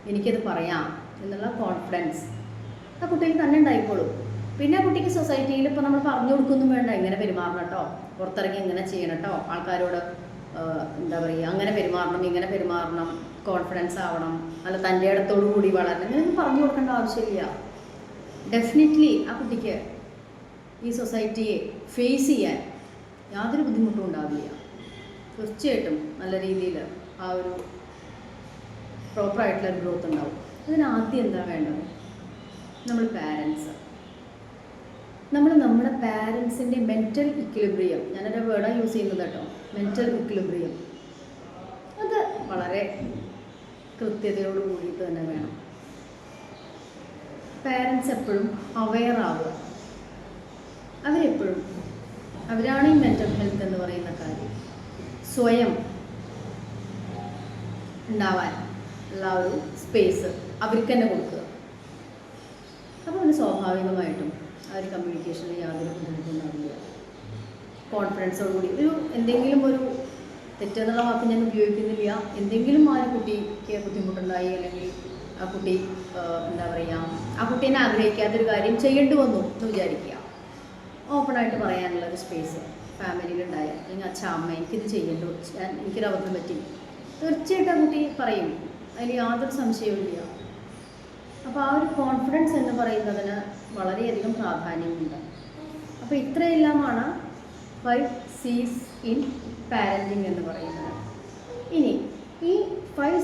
എനിക്കത് പറയാം എന്നുള്ള കോൺഫിഡൻസ് ആ കുട്ടിക്ക് തന്നെ ഉണ്ടായിക്കോളും. പിന്നെ കുട്ടിക്ക് സൊസൈറ്റിയിൽ ഇപ്പോൾ നമ്മൾ പറഞ്ഞു കൊടുക്കൊന്നും വേണ്ട, ഇങ്ങനെ പെരുമാറണം കേട്ടോ, പുറത്തിറങ്ങി ഇങ്ങനെ ചെയ്യണം കേട്ടോ, ആൾക്കാരോട് എന്താ പറയുക അങ്ങനെ പെരുമാറണം, ഇങ്ങനെ പെരുമാറണം, കോൺഫിഡൻസ് ആവണം, അല്ല തൻ്റെ ഇടത്തോടു കൂടി വളരണം, ഇങ്ങനെയൊന്നും പറഞ്ഞു കൊടുക്കേണ്ട ആവശ്യമില്ല. ഡെഫിനറ്റ്ലി ആ കുട്ടിക്ക് ഈ സൊസൈറ്റിയെ ഫേസ് ചെയ്യാൻ യാതൊരു ബുദ്ധിമുട്ടും ഉണ്ടാവില്ല. തീർച്ചയായിട്ടും നല്ല രീതിയിൽ ആ ഒരു പ്രോപ്പറായിട്ടുള്ള ഗ്രോത്ത് ഉണ്ടാവും. അതിനാദ്യം എന്താ വേണ്ടത്? നമ്മൾ പാരൻസ്, നമ്മുടെ പാരൻസിൻ്റെ മെൻ്റൽ ഇക്വിലിബ്രിയം, ഞാനൊരു വേർഡാണ് യൂസ് ചെയ്യുന്നത് കേട്ടോ, മെൻ്റൽ ഇക്വിലിബ്രിയം, അത് വളരെ കൃത്യതയോട് കൂടിയിട്ട് തന്നെ വേണം. പാരൻസ് എപ്പോഴും അവെയർ ആവുക, അവരാണ് ഈ മെൻ്റൽ ഹെൽത്ത് എന്ന് പറയുന്ന കാര്യം സ്വയം ഉണ്ടാവാൻ ഉള്ള ഒരു സ്പേസ് അവർക്ക് തന്നെ കൊടുക്കുക. അപ്പോൾ അതിന് സ്വാഭാവികമായിട്ടും ആ ഒരു കമ്മ്യൂണിക്കേഷനിൽ യാതൊരു ബുദ്ധിമുട്ടുണ്ടാവില്ല. കോൺഫിഡൻസോടുകൂടി എന്തെങ്കിലും ഒരു തെറ്റെന്നുള്ള വാക്ക് ഞാൻ ഉപയോഗിക്കുന്നില്ല, എന്തെങ്കിലും ആ ഒരു കുട്ടിക്ക് ബുദ്ധിമുട്ടുണ്ടായി അല്ലെങ്കിൽ ആ കുട്ടി എന്താ പറയുക, ആ കുട്ടീനെ ആഗ്രഹിക്കാത്തൊരു കാര്യം ചെയ്യേണ്ടി വന്നു എന്ന് വിചാരിക്കുക, ഓപ്പണായിട്ട് പറയാനുള്ളൊരു സ്പേസ് ഫാമിലിയിലുണ്ടായ അല്ലെങ്കിൽ അച്ഛാ അമ്മ എനിക്കിത് ചെയ്യേണ്ടി, എനിക്കൊരു അബദ്ധം പറ്റി, തീർച്ചയായിട്ടും ആ കുട്ടി പറയും, അതിൽ യാതൊരു സംശയവുമില്ല. അപ്പോൾ ആ ഒരു കോൺഫിഡൻസ് എന്ന് പറയുന്നതിന് വളരെയധികം പ്രാധാന്യമുണ്ട്. അപ്പോൾ ഇത്രയെല്ലാമാണ് 5 C's ഇൻ പാരൻറ്റിങ് എന്ന് പറയുന്നത്. ഇനി ഈ 5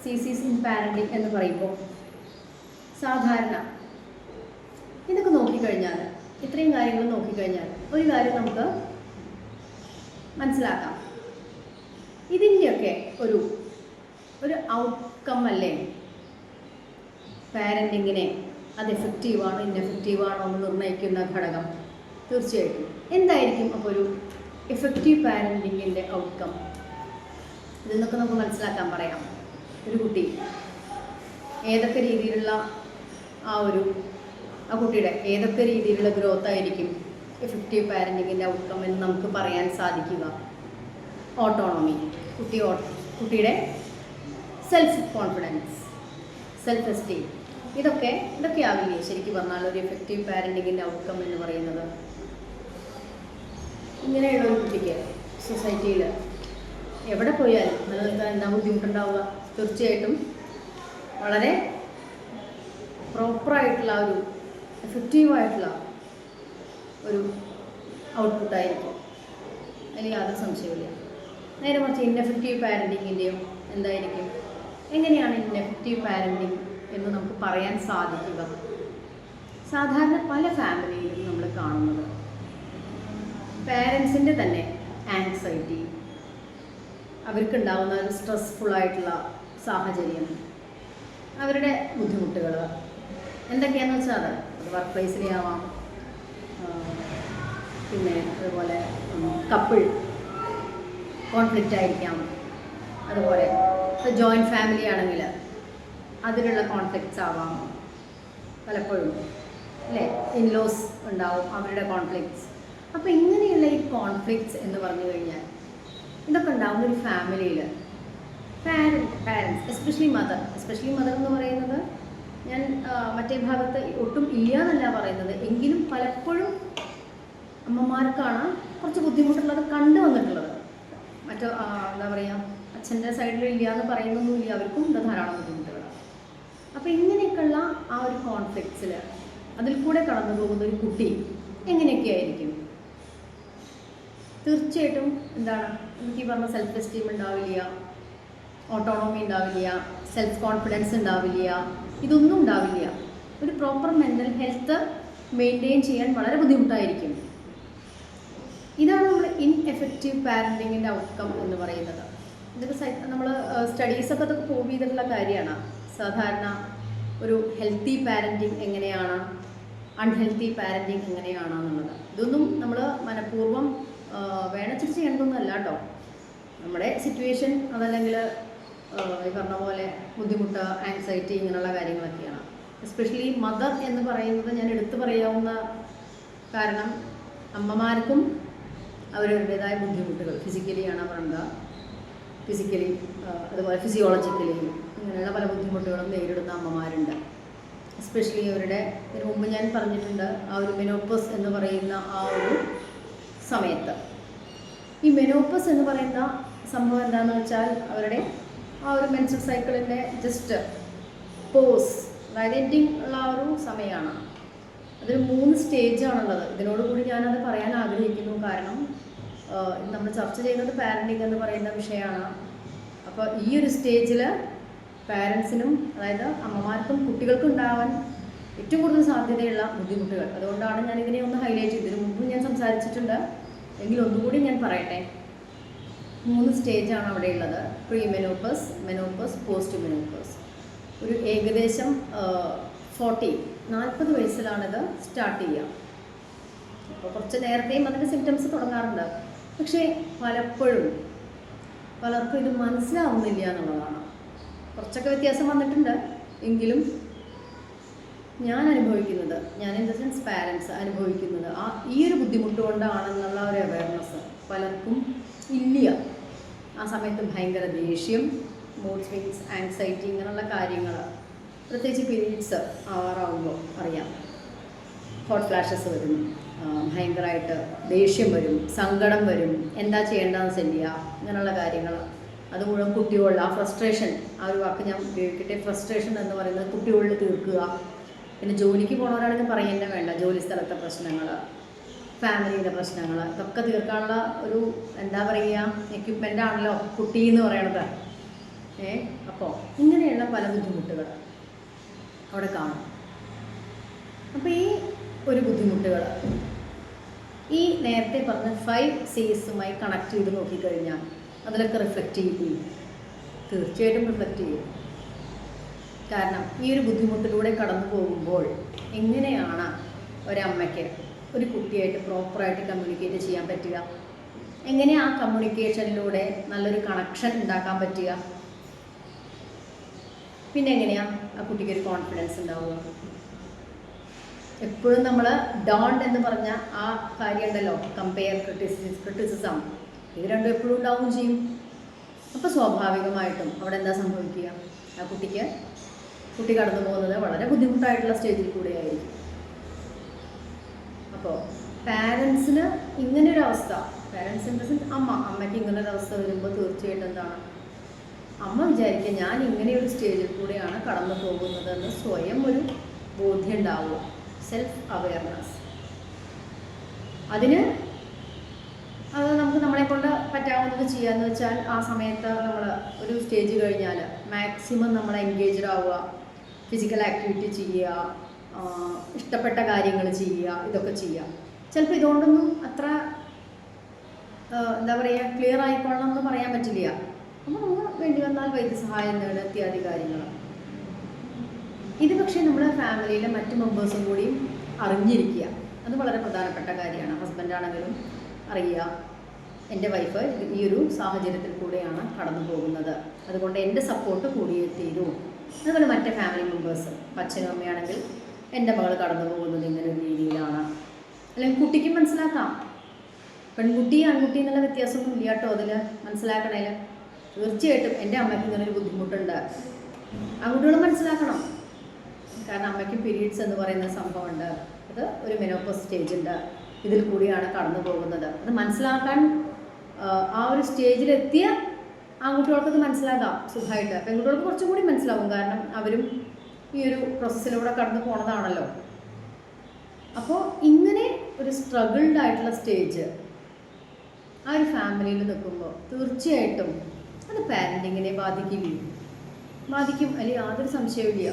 C's ഇൻ പാരൻറ്റിങ് എന്ന് പറയുമ്പോൾ സാധാരണ ഇതൊക്കെ നോക്കിക്കഴിഞ്ഞാൽ, ഇത്രയും കാര്യങ്ങൾ നോക്കിക്കഴിഞ്ഞാൽ ഒരു കാര്യം നമുക്ക് മനസ്സിലാക്കാം, ഇതിൻ്റെയൊക്കെ ഒരു ഔട്ട്കം അല്ലേ പാരൻറ്റിങ്ങിനെ അത് എഫക്റ്റീവാണോ ഇൻഎഫക്റ്റീവാണോ എന്ന് നിർണ്ണയിക്കുന്ന ഘടകം. തീർച്ചയായിട്ടും എന്തായിരിക്കും അപ്പോൾ ഒരു എഫക്റ്റീവ് പാരൻറ്റിങ്ങിൻ്റെ ഔട്ട്കം? ഇതെന്നൊക്കെ നമുക്ക് മനസ്സിലാക്കാൻ പറയാം. ഒരു കുട്ടി ഏതൊക്കെ രീതിയിലുള്ള ആ കുട്ടിയുടെ ഏതൊക്കെ രീതിയിലുള്ള ഗ്രോത്ത് ആയിരിക്കും എഫക്റ്റീവ് പാരൻറ്റിങ്ങിൻ്റെ ഔട്ട്കം എന്ന് നമുക്ക് പറയാൻ സാധിക്കുക? ഓട്ടോണോമി, കുട്ടിയുടെ സെൽഫ് കോൺഫിഡൻസ്, സെൽഫ് എസ്റ്റീം, ഇതൊക്കെ ആവില്ലേ ശരിക്കും പറഞ്ഞാൽ ഒരു എഫക്റ്റീവ് പാരൻറ്റിങ്ങിൻ്റെ ഔട്ട്കം എന്ന് പറയുന്നത്? ഇങ്ങനെയുള്ള ഒരു കുട്ടിക്ക് സൊസൈറ്റിയിൽ എവിടെ പോയാലും നിലനിൽക്കാൻ എന്താ ബുദ്ധിമുട്ടുണ്ടാവുക? തീർച്ചയായിട്ടും വളരെ പ്രോപ്പറായിട്ടുള്ള ഒരു എഫക്റ്റീവായിട്ടുള്ള ഒരു ഔട്ട്പുട്ടായിരിക്കും, അതിൽ യാതൊരു സംശയമില്ല. നേരെ മറിച്ച് ഇൻഎഫക്റ്റീവ് പാരൻറ്റിങ്ങിൻ്റെയോ എന്തായിരിക്കും? എങ്ങനെയാണ് ഇൻഎഫക്റ്റീവ് പാരൻറ്റിങ് എന്ന് നമുക്ക് പറയാൻ സാധിക്കുക? സാധാരണ പല ഫാമിലിയിലും നമ്മൾ കാണുന്നത് പാരൻസിൻ്റെ തന്നെ ആങ്സൈറ്റി, അവർക്കുണ്ടാകുന്ന ഒരു സ്ട്രെസ്ഫുള്ളായിട്ടുള്ള സാഹചര്യം, അവരുടെ ബുദ്ധിമുട്ടുകൾ എന്തൊക്കെയാണെന്ന് വെച്ചാൽ അത് വർക്ക് പ്ലേസിലേ ആവാം, പിന്നെ അതുപോലെ കപ്പിൾ കോൺഫ്ലിക്റ്റ് ആയിരിക്കാം, അതുപോലെ ജോയിൻറ്റ് ഫാമിലി ആണെങ്കിൽ അതിലുള്ള കോൺഫ്ലിക്ട്സ് ആവാം പലപ്പോഴും, അല്ലേ? ഇൻലോസ് ഉണ്ടാവും, അവരുടെ കോൺഫ്ലിക്ട്സ്. അപ്പോൾ ഇങ്ങനെയുള്ള ഈ കോൺഫ്ലിക്ട്സ് എന്ന് പറഞ്ഞു കഴിഞ്ഞാൽ ഇതൊക്കെ ഉണ്ടാകുന്ന ഒരു ഫാമിലിയിൽ പാരൻസ് എസ്പെഷ്യലി മദർ എന്ന് പറയുന്നത് ഞാൻ മറ്റേ ഭാഗത്ത് ഒട്ടും ഇല്ല എന്നല്ല പറയുന്നത്, എങ്കിലും പലപ്പോഴും അമ്മമാർക്കാണ് കുറച്ച് ബുദ്ധിമുട്ടുള്ളത് കണ്ടു വന്നിട്ടുള്ളത്. എന്താ പറയുക, അച്ഛൻ്റെ സൈഡിൽ ഇല്ല എന്ന് പറയുന്നൊന്നുമില്ല, അവർക്കും ഉണ്ട് ധാരാളം ബുദ്ധിമുട്ടുകൾ. അപ്പോൾ ഇങ്ങനെയൊക്കെയുള്ള ആ ഒരു കോൺഫ്ലിക്ട്സിൽ അതിൽ കൂടെ കടന്നു പോകുന്ന ഒരു കുട്ടി എങ്ങനെയൊക്കെ ആയിരിക്കും? തീർച്ചയായിട്ടും എന്താണ്, എനിക്ക് പറഞ്ഞ സെൽഫ് എസ്റ്റീം ഉണ്ടാവില്ല, ഓട്ടോണോമി ഉണ്ടാവില്ല, സെൽഫ് കോൺഫിഡൻസ് ഉണ്ടാവില്ല, ഇതൊന്നും ഉണ്ടാവില്ല. ഒരു പ്രോപ്പർ മെൻ്റൽ ഹെൽത്ത് മെയിൻറ്റെയിൻ ചെയ്യാൻ വളരെ ബുദ്ധിമുട്ടായിരിക്കും. ഇതാണ് നമ്മൾ ഇൻഎഫക്റ്റീവ് പാരൻറ്റിങ്ങിൻ്റെ ഔട്ട്കം എന്ന് പറയുന്നത്. ഇതൊക്കെ നമ്മൾ സ്റ്റഡീസൊക്കെ അതൊക്കെ പ്രൂവ് ചെയ്തിട്ടുള്ള കാര്യമാണ്. സാധാരണ ഒരു ഹെൽത്തി പാരൻറ്റിങ് എങ്ങനെയാണ്, അൺഹെൽത്തി പാരൻറ്റിങ് എങ്ങനെയാണെന്നുള്ളത്. ഇതൊന്നും നമ്മൾ മനഃപൂർവ്വം വേണച്ചിട്ട് ചെയ്യേണ്ടതൊന്നുമല്ല കേട്ടോ. നമ്മുടെ സിറ്റുവേഷൻ അതല്ലെങ്കിൽ ഈ പറഞ്ഞ പോലെ ബുദ്ധിമുട്ട്, ആങ്സൈറ്റി, ഇങ്ങനെയുള്ള കാര്യങ്ങളൊക്കെയാണ്. എസ്പെഷ്യലി മദർ എന്ന് പറയുന്നത് ഞാൻ എടുത്തു പറയാവുന്ന കാരണം, അമ്മമാർക്കും അവരവരുടേതായ ബുദ്ധിമുട്ടുകൾ ഫിസിക്കലിയാണ് പറയുന്നത്, ഫിസിക്കലി അതുപോലെ ഫിസിയോളജിക്കലി ഇങ്ങനെയുള്ള പല ബുദ്ധിമുട്ടുകളും നേരിടുന്ന അമ്മമാരുണ്ട്. എസ്പെഷ്യലി അവരുടെ, ഇതിനു മുമ്പ് ഞാൻ പറഞ്ഞിട്ടുണ്ട്, ആ ഒരു മെനോപ്പസ് എന്ന് പറയുന്ന ആ ഒരു സമയത്ത്. ഈ മെനോപ്പസ് എന്ന് പറയുന്ന സംഭവം എന്താണെന്ന് വെച്ചാൽ അവരുടെ ആ ഒരു മെൻസ്ട്രൽ സൈക്കിളിൻ്റെ ജസ്റ്റ് പോസ്, അതായത് എൻഡിങ് ഉള്ള ആ ഒരു സമയമാണ്. അതൊരു 3 സ്റ്റേജാണുള്ളത്. ഇതിനോടുകൂടി ഞാനത് പറയാൻ ആഗ്രഹിക്കുന്നു, കാരണം നമ്മൾ ചർച്ച ചെയ്യുന്നത് പാരൻറ്റിങ് എന്ന് പറയുന്ന വിഷയമാണ്. അപ്പോൾ ഈ ഒരു സ്റ്റേജിൽ പാരൻസിനും, അതായത് അമ്മമാർക്കും കുട്ടികൾക്കും ഉണ്ടാവാൻ ഏറ്റവും കൂടുതൽ സാധ്യതയുള്ള ബുദ്ധിമുട്ടുകൾ, അതുകൊണ്ടാണ് ഞാനിതിനെ ഒന്ന് ഹൈലൈറ്റ് ചെയ്തത്. ഇതിനു മുമ്പ് ഞാൻ സംസാരിച്ചിട്ടുണ്ട്, എങ്കിലും ഒന്നുകൂടി ഞാൻ പറയട്ടെ. 3 സ്റ്റേജാണ് അവിടെ ഉള്ളത്: pre menopause, menopause, post menopause. ഒരു ഏകദേശം 40 വയസ്സിലാണിത് സ്റ്റാർട്ട് ചെയ്യുക. അപ്പോൾ കുറച്ച് നേരത്തെയും അതിൻ്റെ സിംറ്റംസ് തുടങ്ങാറുണ്ട്. പക്ഷേ പലർക്കും ഇത് മനസ്സിലാവുന്നില്ല എന്നുള്ളതാണ്. കുറച്ചൊക്കെ വ്യത്യാസം വന്നിട്ടുണ്ട്, എങ്കിലും ഞാൻ അനുഭവിക്കുന്നത്, ഞാൻ ഇൻ ദ സെൻസ് പാരൻസ് അനുഭവിക്കുന്നത് ഈ ഒരു ബുദ്ധിമുട്ട് കൊണ്ടാണെന്നുള്ള ഒരു അവയർനെസ് പലർക്കും ഇല്ല. ആ സമയത്ത് ഭയങ്കര ദേഷ്യം, മൂഡ് സ്വിങ്സ്, ആങ്സൈറ്റി, ഇങ്ങനെയുള്ള കാര്യങ്ങൾ, പ്രത്യേകിച്ച് പീരീഡ്സ് ആവാറാവുമ്പോൾ അറിയാം, ഹോട്ട് ഫ്ലാഷസ് വരും, ഭയങ്കരമായിട്ട് ദേഷ്യം വരും, സങ്കടം വരും, എന്താ ചെയ്യേണ്ടതെന്ന് ശരിയ, ഇങ്ങനെയുള്ള കാര്യങ്ങൾ. അത് മുഴുവൻ കുട്ടികളുടെ ആ ഫ്രസ്ട്രേഷൻ, ആ ഒരു വാക്ക് ഞാൻ ഉപയോഗിക്കട്ടെ, ഫ്രസ്ട്രേഷൻ എന്ന് പറയുന്നത് കുട്ടികളിൽ തീർക്കുക. പിന്നെ ജോലിക്ക് പോകുന്നവരാണെങ്കിൽ പറയേണ്ട വേണ്ട, ജോലി സ്ഥലത്തെ പ്രശ്നങ്ങൾ, ഫാമിലിയുടെ പ്രശ്നങ്ങൾ, ഇതൊക്കെ തീർക്കാനുള്ള ഒരു എന്താ പറയുക എക്യുപ്മെൻ്റ് ആണല്ലോ കുട്ടി എന്ന് പറയണത്. അപ്പോൾ ഇങ്ങനെയുള്ള പല ബുദ്ധിമുട്ടുകൾ അവിടെ കാണും. അപ്പോൾ ഈ ഒരു ബുദ്ധിമുട്ടുകൾ ഈ നേരത്തെ പറഞ്ഞ 5 C'സുമായി കണക്ട് ചെയ്ത് നോക്കിക്കഴിഞ്ഞാൽ അതിലൊക്കെ റിഫ്ലക്റ്റ് ചെയ്യും, തീർച്ചയായിട്ടും റിഫ്ലക്റ്റ് ചെയ്യും. കാരണം ഈ ഒരു ബുദ്ധിമുട്ടിലൂടെ കടന്നു പോകുമ്പോൾ എങ്ങനെയാണ് ഒരമ്മയ്ക്ക് ഒരു കുട്ടിയായിട്ട് പ്രോപ്പറായിട്ട് കമ്മ്യൂണിക്കേറ്റ് ചെയ്യാൻ പറ്റുക, എങ്ങനെ ആ കമ്മ്യൂണിക്കേഷനിലൂടെ നല്ലൊരു കണക്ഷൻ ഉണ്ടാക്കാൻ പറ്റുക, പിന്നെ എങ്ങനെയാണ് ആ കുട്ടിക്കൊരു കോൺഫിഡൻസ് ഉണ്ടാവുക. എപ്പോഴും നമ്മൾ ഡോണ്ട് എന്ന് പറഞ്ഞ ആ കാര്യം ഉണ്ടല്ലോ, കമ്പയർ, ക്രിറ്റിസിസം, ഇത് രണ്ടും എപ്പോഴും ഉണ്ടാവുകയും ചെയ്യും. അപ്പോൾ സ്വാഭാവികമായിട്ടും അവിടെ എന്താ സംഭവിക്കുക, ആ കുട്ടി കടന്നു പോകുന്നത് വളരെ ബുദ്ധിമുട്ടായിട്ടുള്ള സ്റ്റേജിൽ കൂടെയായിരിക്കും. അപ്പോൾ പാരൻസിന് ഇങ്ങനൊരവസ്ഥ, പാരൻസ് ഇൻ ദ സെൻസ് അമ്മയ്ക്ക് ഇങ്ങനൊരവസ്ഥ വരുമ്പോൾ തീർച്ചയായിട്ടും എന്താണ്, അമ്മ വിചാരിക്കുക ഞാൻ ഇങ്ങനെയൊരു സ്റ്റേജിൽ കൂടെയാണ് കടന്നു പോകുന്നതെന്ന് സ്വയം ഒരു ബോധ്യം ഉണ്ടാവുക, സെൽഫ് അവെയർനെസ്. അത് നമുക്ക് നമ്മളെക്കൊണ്ട് പറ്റാവുന്നത് ചെയ്യാന്ന് വെച്ചാൽ ആ സമയത്ത് നമ്മൾ ഒരു സ്റ്റേജ് കഴിഞ്ഞാൽ മാക്സിമം നമ്മൾ എൻഗേജ്ഡ് ആവുക, ഫിസിക്കൽ ആക്ടിവിറ്റി ചെയ്യുക, ഇഷ്ടപ്പെട്ട കാര്യങ്ങൾ ചെയ്യുക, ഇതൊക്കെ ചെയ്യുക. ചിലപ്പോൾ ഇതുകൊണ്ടൊന്നും അത്ര എന്താ പറയുക ക്ലിയർ ആയിക്കൊള്ളണം എന്ന് പറയാൻ പറ്റില്ല. അപ്പോൾ നമുക്ക് വേണ്ടി വന്നാൽ വൈദ്യസഹായം നേടുക, ഇത്യാദി കാര്യങ്ങൾ. ഇത് പക്ഷേ നമ്മുടെ ഫാമിലിയിലെ മറ്റ് മെമ്പേഴ്സും കൂടി അറിഞ്ഞിരിക്കുക, അത് വളരെ പ്രധാനപ്പെട്ട കാര്യമാണ്. ഹസ്ബൻഡാണെങ്കിലും അറിയുക, എൻ്റെ വൈഫ് ഈ ഒരു സാഹചര്യത്തിൽ കൂടെയാണ് കടന്നു പോകുന്നത്, അതുകൊണ്ട് എൻ്റെ സപ്പോർട്ട് കൂടിയേ തീരൂ. അതുപോലെ മറ്റേ ഫാമിലി മെമ്പേഴ്സ്, അച്ഛനും അമ്മയാണെങ്കിൽ എൻ്റെ മകൾ കടന്നു പോകുന്നത് ഇങ്ങനെ ഒരു രീതിയിലാണ്, അല്ലെങ്കിൽ കുട്ടിക്ക് മനസ്സിലാക്കാം. പെൺകുട്ടി ആൺകുട്ടി എന്നുള്ള വ്യത്യാസമൊന്നും ഇല്ല കേട്ടോ അതിൽ മനസ്സിലാക്കണേൽ. തീർച്ചയായിട്ടും എൻ്റെ അമ്മയ്ക്ക് ഇങ്ങനൊരു ബുദ്ധിമുട്ടുണ്ട്, ആൺകുട്ടികൾ മനസ്സിലാക്കണം. കാരണം അമ്മയ്ക്കും പീരീഡ്സ് എന്ന് പറയുന്ന സംഭവമുണ്ട്. അത് ഒരു മെനോപോസ് സ്റ്റേജ് ഉണ്ട്, ഇതിൽ കൂടിയാണ് കടന്നു പോകുന്നത്. അത് മനസ്സിലാക്കാൻ ആ ഒരു സ്റ്റേജിലെത്തിയ ആൺകുട്ടികൾക്കത് മനസ്സിലാകാം സുഖമായിട്ട്. പെൺകുട്ടികൾക്ക് കുറച്ചും കൂടി മനസ്സിലാവും, കാരണം അവരും ഈ ഒരു പ്രോസസ്സിലൂടെ കടന്നു പോണതാണല്ലോ. അപ്പോൾ ഇങ്ങനെ ഒരു സ്ട്രഗിൾഡ് ആയിട്ടുള്ള സ്റ്റേജ് ആ ഒരു ഫാമിലിയിൽ നിൽക്കുമ്പോൾ തീർച്ചയായിട്ടും അത് പാരൻറ്റിങ്ങിനെ ബാധിക്കും, അല്ലെങ്കിൽ യാതൊരു സംശയമില്ല.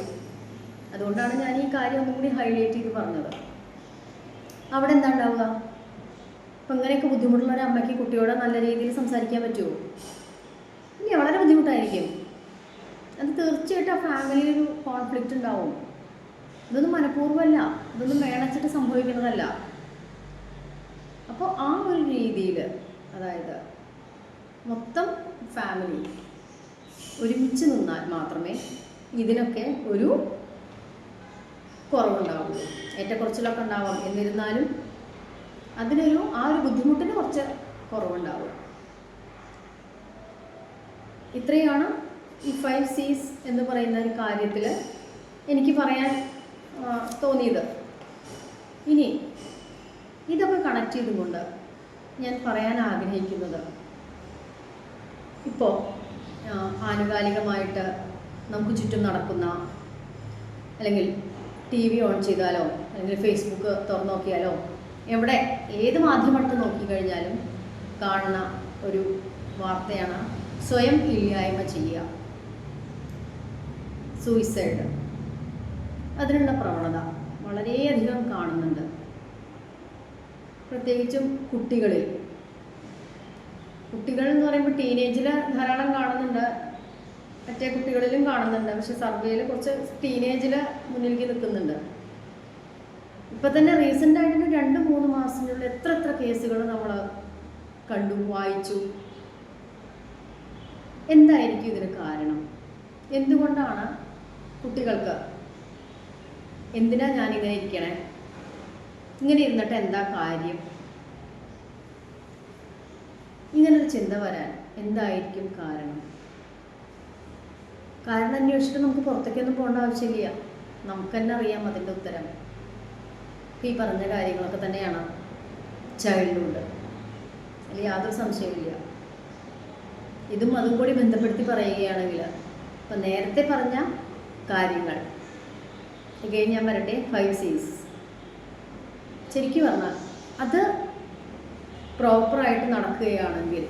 അതുകൊണ്ടാണ് ഞാൻ ഈ കാര്യം ഒന്നും കൂടി ഹൈലൈറ്റ് ചെയ്ത് പറഞ്ഞത്. അവിടെ എന്താ ഉണ്ടാവുക? അപ്പം ഇങ്ങനെയൊക്കെ ബുദ്ധിമുട്ടുള്ള ഒരു അമ്മയ്ക്ക് കുട്ടിയോട് നല്ല രീതിയിൽ സംസാരിക്കാൻ പറ്റുമോ? ഇനി വളരെ ബുദ്ധിമുട്ടായിരിക്കും. അത് തീർച്ചയായിട്ടും ആ ഫാമിലിയിൽ ഒരു കോൺഫ്ലിക്റ്റ് ഉണ്ടാവും. ഇതൊന്നും മനഃപൂർവ്വമല്ല, ഇതൊന്നും വേണച്ചിട്ട് സംഭവിക്കുന്നതല്ല. അപ്പോൾ ആ ഒരു രീതിയിൽ, അതായത് മൊത്തം ഫാമിലി ഒരുമിച്ച് നിന്നാൽ മാത്രമേ ഇതിനൊക്കെ ഒരു കുറവുണ്ടാവുള്ളൂ. ഏറ്റക്കുറച്ചിലൊക്കെ ഉണ്ടാവാം, എന്നിരുന്നാലും അതിനൊരു ആ ഒരു ബുദ്ധിമുട്ടിന് കുറച്ച് കുറവുണ്ടാവും. ഇത്രയാണ് ഈ 5 C's എന്ന് പറയുന്ന ഒരു കാര്യത്തിൽ എനിക്ക് പറയാൻ തോന്നിയത്. ഇനി ഇതൊക്കെ കണക്ട് ചെയ്തുകൊണ്ട് ഞാൻ പറയാൻ ആഗ്രഹിക്കുന്നത്, ഇപ്പോൾ ആനുകാലികമായിട്ട് നമുക്ക് ചുറ്റും നടക്കുന്ന, അല്ലെങ്കിൽ TV ഓൺ ചെയ്താലോ അല്ലെങ്കിൽ ഫേസ്ബുക്ക് തുറന്നു നോക്കിയാലോ എവിടെ ഏത് മാധ്യമത്ത് നോക്കിക്കഴിഞ്ഞാലും കാണുന്ന ഒരു വാർത്തയാണ് സ്വയം ഇല്ലായ്മ ചെയ്യുക, സൂയിസൈഡ്. അതിനുള്ള പ്രവണത വളരെയധികം കാണുന്നുണ്ട്, പ്രത്യേകിച്ചും കുട്ടികൾ എന്ന് പറയുമ്പോൾ ടീനേജിൽ ധാരാളം കാണുന്നുണ്ട്, മറ്റേ കുട്ടികളിലും കാണുന്നുണ്ട്. പക്ഷെ സർവേയിൽ കുറച്ച് ടീനേജിൽ മുന്നിലേക്ക് നിൽക്കുന്നുണ്ട്. ഇപ്പം തന്നെ റീസെൻ്റായിട്ട് 2-3 മാസത്തിനുള്ളിൽ എത്ര കേസുകൾ നമ്മൾ കണ്ടു, വായിച്ചു. എന്തായിരിക്കും ഇതിന് കാരണം? എന്തുകൊണ്ടാണ് കുട്ടികൾക്ക് എന്തിനാ ഞാനിങ്ങനെ ഇരിക്കണേ, ഇങ്ങനെ ഇരുന്നിട്ട് എന്താ കാര്യം, ഇങ്ങനൊരു ചിന്ത വരാൻ എന്തായിരിക്കും കാരണം? കാരണം അന്വേഷിച്ചിട്ട് നമുക്ക് പുറത്തേക്കൊന്നും പോകേണ്ട ആവശ്യമില്ല, നമുക്ക് തന്നെ അറിയാം അതിൻ്റെ ഉത്തരം. ഈ പറഞ്ഞ കാര്യങ്ങളൊക്കെ തന്നെയാണ് ചൈൽഡ്ഹുഡ്, അതിൽ യാതൊരു സംശയമില്ല. ഇതും അതും കൂടി ബന്ധപ്പെടുത്തി പറയുകയാണെങ്കിൽ, ഇപ്പം നേരത്തെ പറഞ്ഞ കാര്യങ്ങൾ again ഞാൻ വരട്ടെ, 5 C's ശരിക്കും പറഞ്ഞാൽ അത് പ്രോപ്പറായിട്ട് നടക്കുകയാണെങ്കിൽ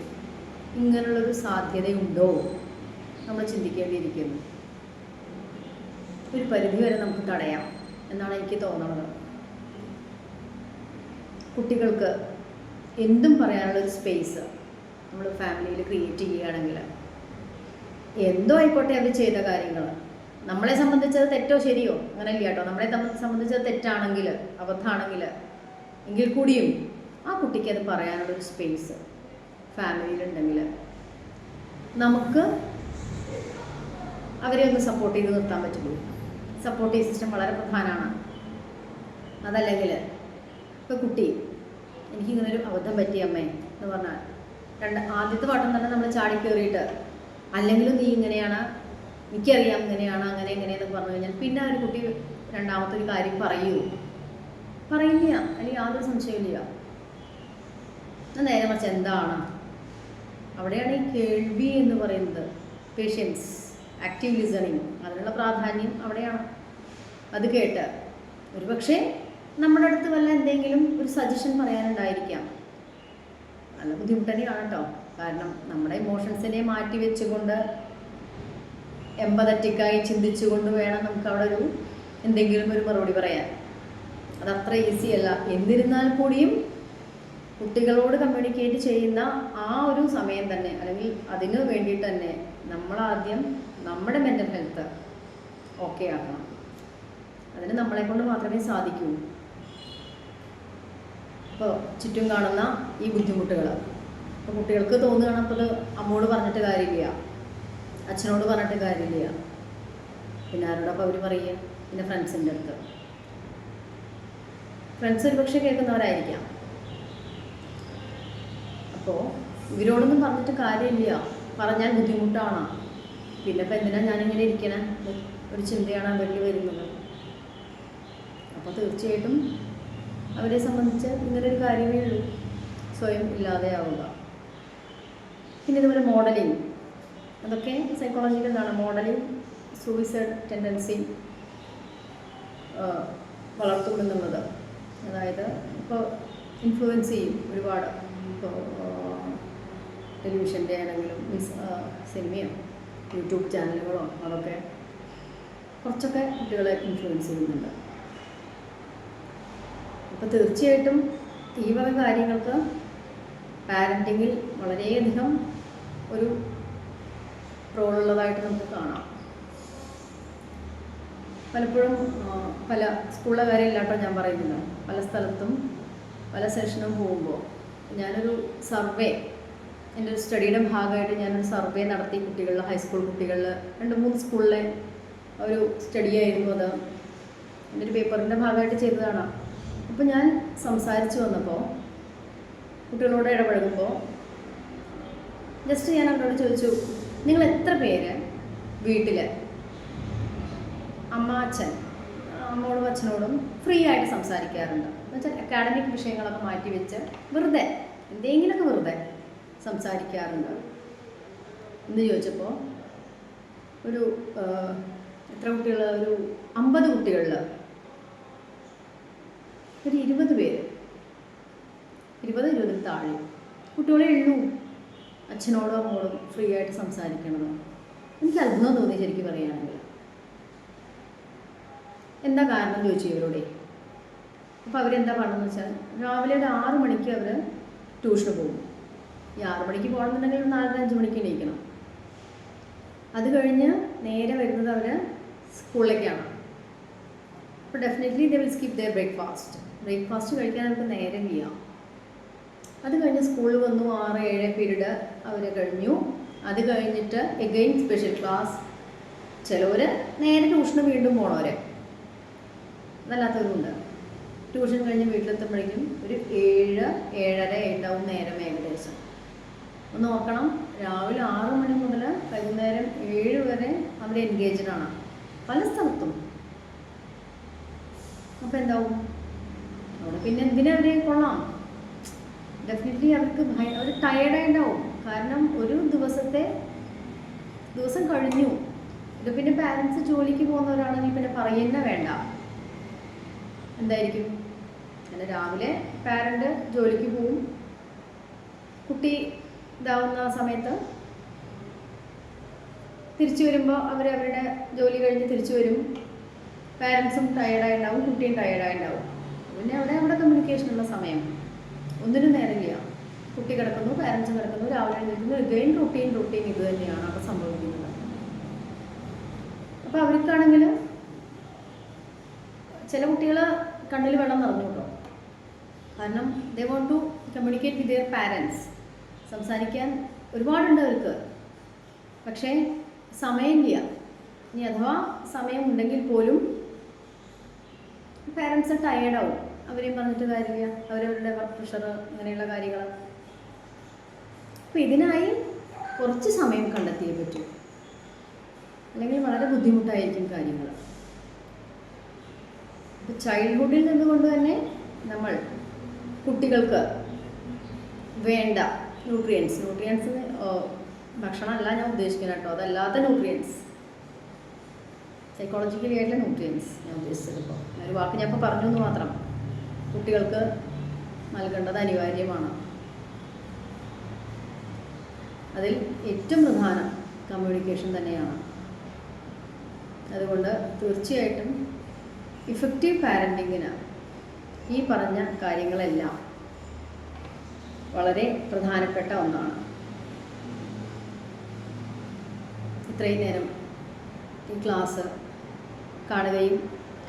ഇങ്ങനെയുള്ളൊരു സാധ്യതയുണ്ടോ നമ്മൾ ചിന്തിക്കേണ്ടിയിരിക്കുന്നു. ഒരു പരിധിവരെ നമുക്ക് തടയാം എന്നാണ് എനിക്ക് തോന്നുന്നത്. കുട്ടികൾക്ക് എന്തും പറയാനുള്ളൊരു സ്പേസ് നമ്മൾ ഫാമിലിയിൽ ക്രിയേറ്റ് ചെയ്യുകയാണെങ്കിൽ, എന്തോ ആയിക്കോട്ടെ അവർ ചെയ്ത കാര്യങ്ങൾ, നമ്മളെ സംബന്ധിച്ചത് തെറ്റോ ശരിയോ അങ്ങനെയല്ല കേട്ടോ, നമ്മളെ സംബന്ധിച്ചത് തെറ്റാണെങ്കിൽ, അബദ്ധമാണെങ്കിൽ എങ്കിൽ കൂടിയും ആ കുട്ടിക്ക് അത് പറയാനുള്ളൊരു സ്പേസ് ഫാമിലിയിലുണ്ടെങ്കിൽ നമുക്ക് അവരെ ഒന്ന് സപ്പോർട്ട് ചെയ്ത് നിർത്താൻ പറ്റുള്ളൂ. സപ്പോർട്ടീവ് സിസ്റ്റം വളരെ പ്രധാനമാണ്. അതല്ലെങ്കിൽ ഇപ്പോൾ കുട്ടി എനിക്കിങ്ങനൊരു അബദ്ധം പറ്റിയ അമ്മേ എന്ന് പറഞ്ഞാൽ ആദ്യത്തെ വട്ടം തന്നെ നമ്മൾ ചാടിക്കേറിയിട്ട് അല്ലെങ്കിലും നീ ഇങ്ങനെയാണ്, എനിക്കറിയാം ഇങ്ങനെയാണ്, അങ്ങനെ എങ്ങനെയെന്നൊക്കെ പറഞ്ഞു കഴിഞ്ഞാൽ പിന്നെ ആ ഒരു കുട്ടി രണ്ടാമത്തെ ഒരു കാര്യം പറയില്ല, അല്ലെങ്കിൽ യാതൊരു സംശയമില്ല. നേരെ മറിച്ച് എന്താണ് അവിടെയാണ് ഈ കേൾവി എന്ന് പറയുന്നത്, പേഷ്യൻസ്, ആക്റ്റീവ് ലിസണിങ്, അതിനുള്ള പ്രാധാന്യം അവിടെയാണ്. അത് കേട്ട് ഒരുപക്ഷെ നമ്മുടെ അടുത്ത് വല്ല എന്തെങ്കിലും ഒരു സജഷൻ പറയാനുണ്ടായിരിക്കാം. നല്ല ബുദ്ധിമുട്ട് തന്നെയാണ് കേട്ടോ, കാരണം നമ്മുടെ ഇമോഷൻസിനെ മാറ്റി വെച്ചുകൊണ്ട് എമ്പതറ്റിക്കായി ചിന്തിച്ചുകൊണ്ട് വേണം നമുക്ക് അവിടെ ഒരു എന്തെങ്കിലും ഒരു മറുപടി പറയാൻ. അതത്ര ഈസി അല്ല. എന്നിരുന്നാൽ കൂടിയും കുട്ടികളോട് കമ്മ്യൂണിക്കേറ്റ് ചെയ്യുന്ന ആ ഒരു സമയം തന്നെ, അല്ലെങ്കിൽ അതിന് വേണ്ടിയിട്ട് തന്നെ നമ്മളാദ്യം നമ്മുടെ മെൻ്റൽ ഹെൽത്ത് ഓക്കെ ആക്കണം. അതിന് നമ്മളെ കൊണ്ട് മാത്രമേ സാധിക്കൂ. ഇപ്പോൾ ചുറ്റും കാണുന്ന ഈ ബുദ്ധിമുട്ടുകൾ ഇപ്പോൾ കുട്ടികൾക്ക് തോന്നുകയാണ്, അപ്പോൾ അത് അമ്മോട് പറഞ്ഞിട്ട് കാര്യമില്ല, അച്ഛനോട് പറഞ്ഞിട്ട് കാര്യമില്ല, പിന്നെ ആരോടൊപ്പം അവർ പറയുക, പിന്നെ ഫ്രണ്ട്സിൻ്റെ അടുത്ത്. ഫ്രണ്ട്സ് ഒരുപക്ഷെ കേൾക്കുന്നവരായിരിക്കാം. അപ്പോൾ ഇവരോടൊന്നും പറഞ്ഞിട്ട് കാര്യമില്ല, പറഞ്ഞാൽ ബുദ്ധിമുട്ടാണ്. പിന്നെ ഇപ്പം എന്തിനാണ് ഞാനിങ്ങനെ ഇരിക്കണേ ഒരു ചിന്തയാണ് അവരിൽ വരുന്നത്. അപ്പോൾ തീർച്ചയായിട്ടും അവരെ സംബന്ധിച്ച് ഇങ്ങനൊരു കാര്യമേ ഉള്ളൂ, സ്വയം ഇല്ലാതെയാവുക. പിന്നെ ഇതുപോലെ മോഡലിംഗ്, അതൊക്കെ സൈക്കോളജിക്കലാണ്. മോഡലിംഗ് സൂയിസൈഡ് ടെൻഡൻസി വളർത്തുമെന്നുള്ളത്. അതായത് ഇപ്പോൾ ഇൻഫ്ലുവൻസ് ചെയ്യും ഒരുപാട്. ഇപ്പോൾ ടെലിവിഷൻ്റെ ആണെങ്കിലും സിനിമയോ യൂട്യൂബ് ചാനലുകളോ അതൊക്കെ കുറച്ചൊക്കെ കുട്ടികളെ ഇൻഫ്ലുവൻസ് ചെയ്യുന്നുണ്ട്. അപ്പോൾ തീർച്ചയായിട്ടും ഈ വക കാര്യങ്ങൾക്ക് പാരൻറ്റിങ്ങിൽ വളരെയധികം ഒരു റോളുള്ളതായിട്ട് നമുക്ക് കാണാം. പലപ്പോഴും പല സ്കൂളിലെ കാര്യമില്ല കേട്ടോ ഞാൻ പറയുന്നില്ല, പല സ്ഥലത്തും പല സെഷനും പോകുമ്പോൾ ഞാനൊരു സർവേ, എൻ്റെ ഒരു സ്റ്റഡിയുടെ ഭാഗമായിട്ട് ഞാനൊരു സർവേ നടത്തി കുട്ടികളിൽ, ഹൈസ്കൂൾ കുട്ടികളിൽ 2-3 സ്കൂളിലെ ഒരു സ്റ്റഡി ആയിരുന്നു അത്. എൻ്റെ ഒരു പേപ്പറിൻ്റെ ഭാഗമായിട്ട് ചെയ്തതാണ്. അപ്പോൾ ഞാൻ സംസാരിച്ച് വന്നപ്പോൾ കുട്ടികളോട് ഇടപഴകുമ്പോൾ ജസ്റ്റ് ഞാൻ അവരോട് ചോദിച്ചു, നിങ്ങൾ എത്ര പേര് വീട്ടിൽ അമ്മയോടും അച്ഛനോടും ഫ്രീ ആയിട്ട് സംസാരിക്കാറുണ്ട്? എന്നുവെച്ചാൽ അക്കാഡമിക് വിഷയങ്ങളൊക്കെ മാറ്റി വെച്ച് വെറുതെ എന്തെങ്കിലുമൊക്കെ വെറുതെ സംസാരിക്കാറുണ്ട് എന്ന് ചോദിച്ചപ്പോൾ ഒരു എത്ര കുട്ടികൾ, ഒരു 50 കുട്ടികളിൽ ഒരു 20 പേര്, 20 താഴെ കുട്ടികളെ ഉള്ളൂ അച്ഛനോടും അമ്മോടും ഫ്രീ ആയിട്ട് സംസാരിക്കണത്. എനിക്ക് അത്ഭുതം തോന്നി ശരിക്കും പറയുകയാണെങ്കിൽ. എന്താ കാരണം ചോദിച്ചു ഇവരോടെ. അപ്പോൾ അവരെന്താ പറഞ്ഞതെന്ന് വെച്ചാൽ രാവിലെ ഒരു 6 മണിക്ക് അവർ ട്യൂഷന് പോകും. ഈ 6 മണിക്ക് പോകണമെന്നുണ്ടെങ്കിൽ 4-5 മണിക്ക് എണീക്കണം. അത് കഴിഞ്ഞ് നേരെ വരുന്നത് അവർ സ്കൂളിലേക്കാണ്. അപ്പോൾ definitely they will skip their breakfast കഴിക്കാൻ അവർക്ക് നേരമില്ല. അത് കഴിഞ്ഞ് സ്കൂളിൽ വന്നു, 6-7 പീരീഡ് അവർ കഴിഞ്ഞു. അത് കഴിഞ്ഞിട്ട് എഗെയിൻ സ്പെഷ്യൽ ക്ലാസ്. ചിലവർ നേരെ ട്യൂഷന് വീണ്ടും പോണവരെ, അതല്ലാത്തവരുണ്ട്. ട്യൂഷൻ കഴിഞ്ഞ് വീട്ടിലെത്തുമ്പോഴേക്കും ഒരു 7-7:30 ആവും നേരം ഏകദേശം. ഒന്ന് നോക്കണം, രാവിലെ 6 മണി മുതൽ വൈകുന്നേരം 7 വരെ അവർ എൻഗേജ്ഡാണ് പല സ്ഥലത്തും. അപ്പോൾ എന്താവും അവിടെ? പിന്നെ എന്തിനാ അവരെ കൊള്ളാം? ഡെഫിനറ്റ്ലി അവർ ടയേർഡായിട്ടുണ്ടാവും. കാരണം ഒരു ദിവസം കഴിഞ്ഞു. ഇത് പിന്നെ പാരൻസ് ജോലിക്ക് പോകുന്നവരാണെങ്കിൽ പിന്നെ പറയുന്നേ വേണ്ട. എന്തായിരിക്കും? അങ്ങനെ രാവിലെ പാരൻ്റ് ജോലിക്ക് പോവും, കുട്ടി ഇതാവുന്ന സമയത്ത് തിരിച്ചു വരുമ്പോൾ അവരവരുടെ ജോലി കഴിഞ്ഞ് തിരിച്ചു വരും. പാരൻസും ടയേർഡായിട്ടുണ്ടാവും, കുട്ടിയും ടയേർഡായിട്ടുണ്ടാവും. പിന്നെ അവിടെ കമ്മ്യൂണിക്കേഷനുള്ള സമയം ഒന്നിനും നേരമില്ല. കുട്ടി കിടക്കുന്നു, പാരൻസും കിടക്കുന്നു, രാവിലെ എഴുന്നേൽക്കുന്നു, എഗെയിൻ റൂട്ടീൻ ഇത് തന്നെയാണ് അവിടെ സംഭവിക്കുന്നത്. അപ്പോൾ അവർക്കാണെങ്കിൽ ചില കുട്ടികൾ കണ്ണിൽ വെള്ളം നിറഞ്ഞു കേട്ടോ. കാരണം they want to communicate with their parents. സംസാരിക്കാൻ ഒരുപാടുണ്ട് അവർക്ക്, പക്ഷേ സമയമില്ല. ഇനി അഥവാ സമയമുണ്ടെങ്കിൽ പോലും പാരൻസ് ടയേർഡാവും. അവരെയും പറഞ്ഞിട്ട് കാര്യമില്ല, അവരവരുടെ വർക്ക് പ്രഷർ അങ്ങനെയുള്ള കാര്യങ്ങൾ. അപ്പോൾ ഇതിനായി കുറച്ച് സമയം കണ്ടെത്തിയേ പറ്റൂ, അല്ലെങ്കിൽ വളരെ ബുദ്ധിമുട്ടായിരിക്കും കാര്യങ്ങൾ. അപ്പോൾ ചൈൽഡ്ഹുഡിൽ നിന്നുകൊണ്ട് തന്നെ നമ്മൾ കുട്ടികൾക്ക് വേണ്ട ന്യൂട്രിയൻസ് ഭക്ഷണമല്ല ഞാൻ ഉദ്ദേശിക്കുന്നത് കേട്ടോ, അതല്ലാത്ത ന്യൂട്രിയൻസ്, സൈക്കോളജിക്കലി ആയിട്ടുള്ള ന്യൂട്രിയൻസ് ഞാൻ ഉദ്ദേശിച്ചത്. ഇപ്പോൾ ഒരു വാക്ക് ഞാൻ ഇപ്പോൾ പറഞ്ഞു എന്ന് മാത്രം. കുട്ടികൾക്ക് നൽകേണ്ടത് അനിവാര്യമാണ്. അതിൽ ഏറ്റവും പ്രധാനം കമ്മ്യൂണിക്കേഷൻ തന്നെയാണ്. അതുകൊണ്ട് തീർച്ചയായിട്ടും ഇഫക്റ്റീവ് പാരൻറ്റിങ്ങിന് ഈ പറഞ്ഞ കാര്യങ്ങളെല്ലാം വളരെ പ്രധാനപ്പെട്ട ഒന്നാണ്. ഇത്രയും നേരം ഈ ക്ലാസ് കാണുകയും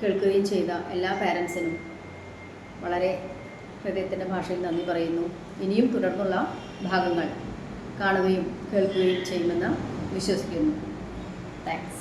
കേൾക്കുകയും ചെയ്ത എല്ലാ പാരൻസിനും വളരെ ഹൃദയത്തിൻ്റെ ഭാഷയിൽ നന്ദി പറയുന്നു. ഇനിയും തുടർന്നുള്ള ഭാഗങ്ങൾ കാണുകയും കേൾക്കുകയും ചെയ്യുമെന്ന് വിശ്വസിക്കുന്നു. താങ്ക്സ്.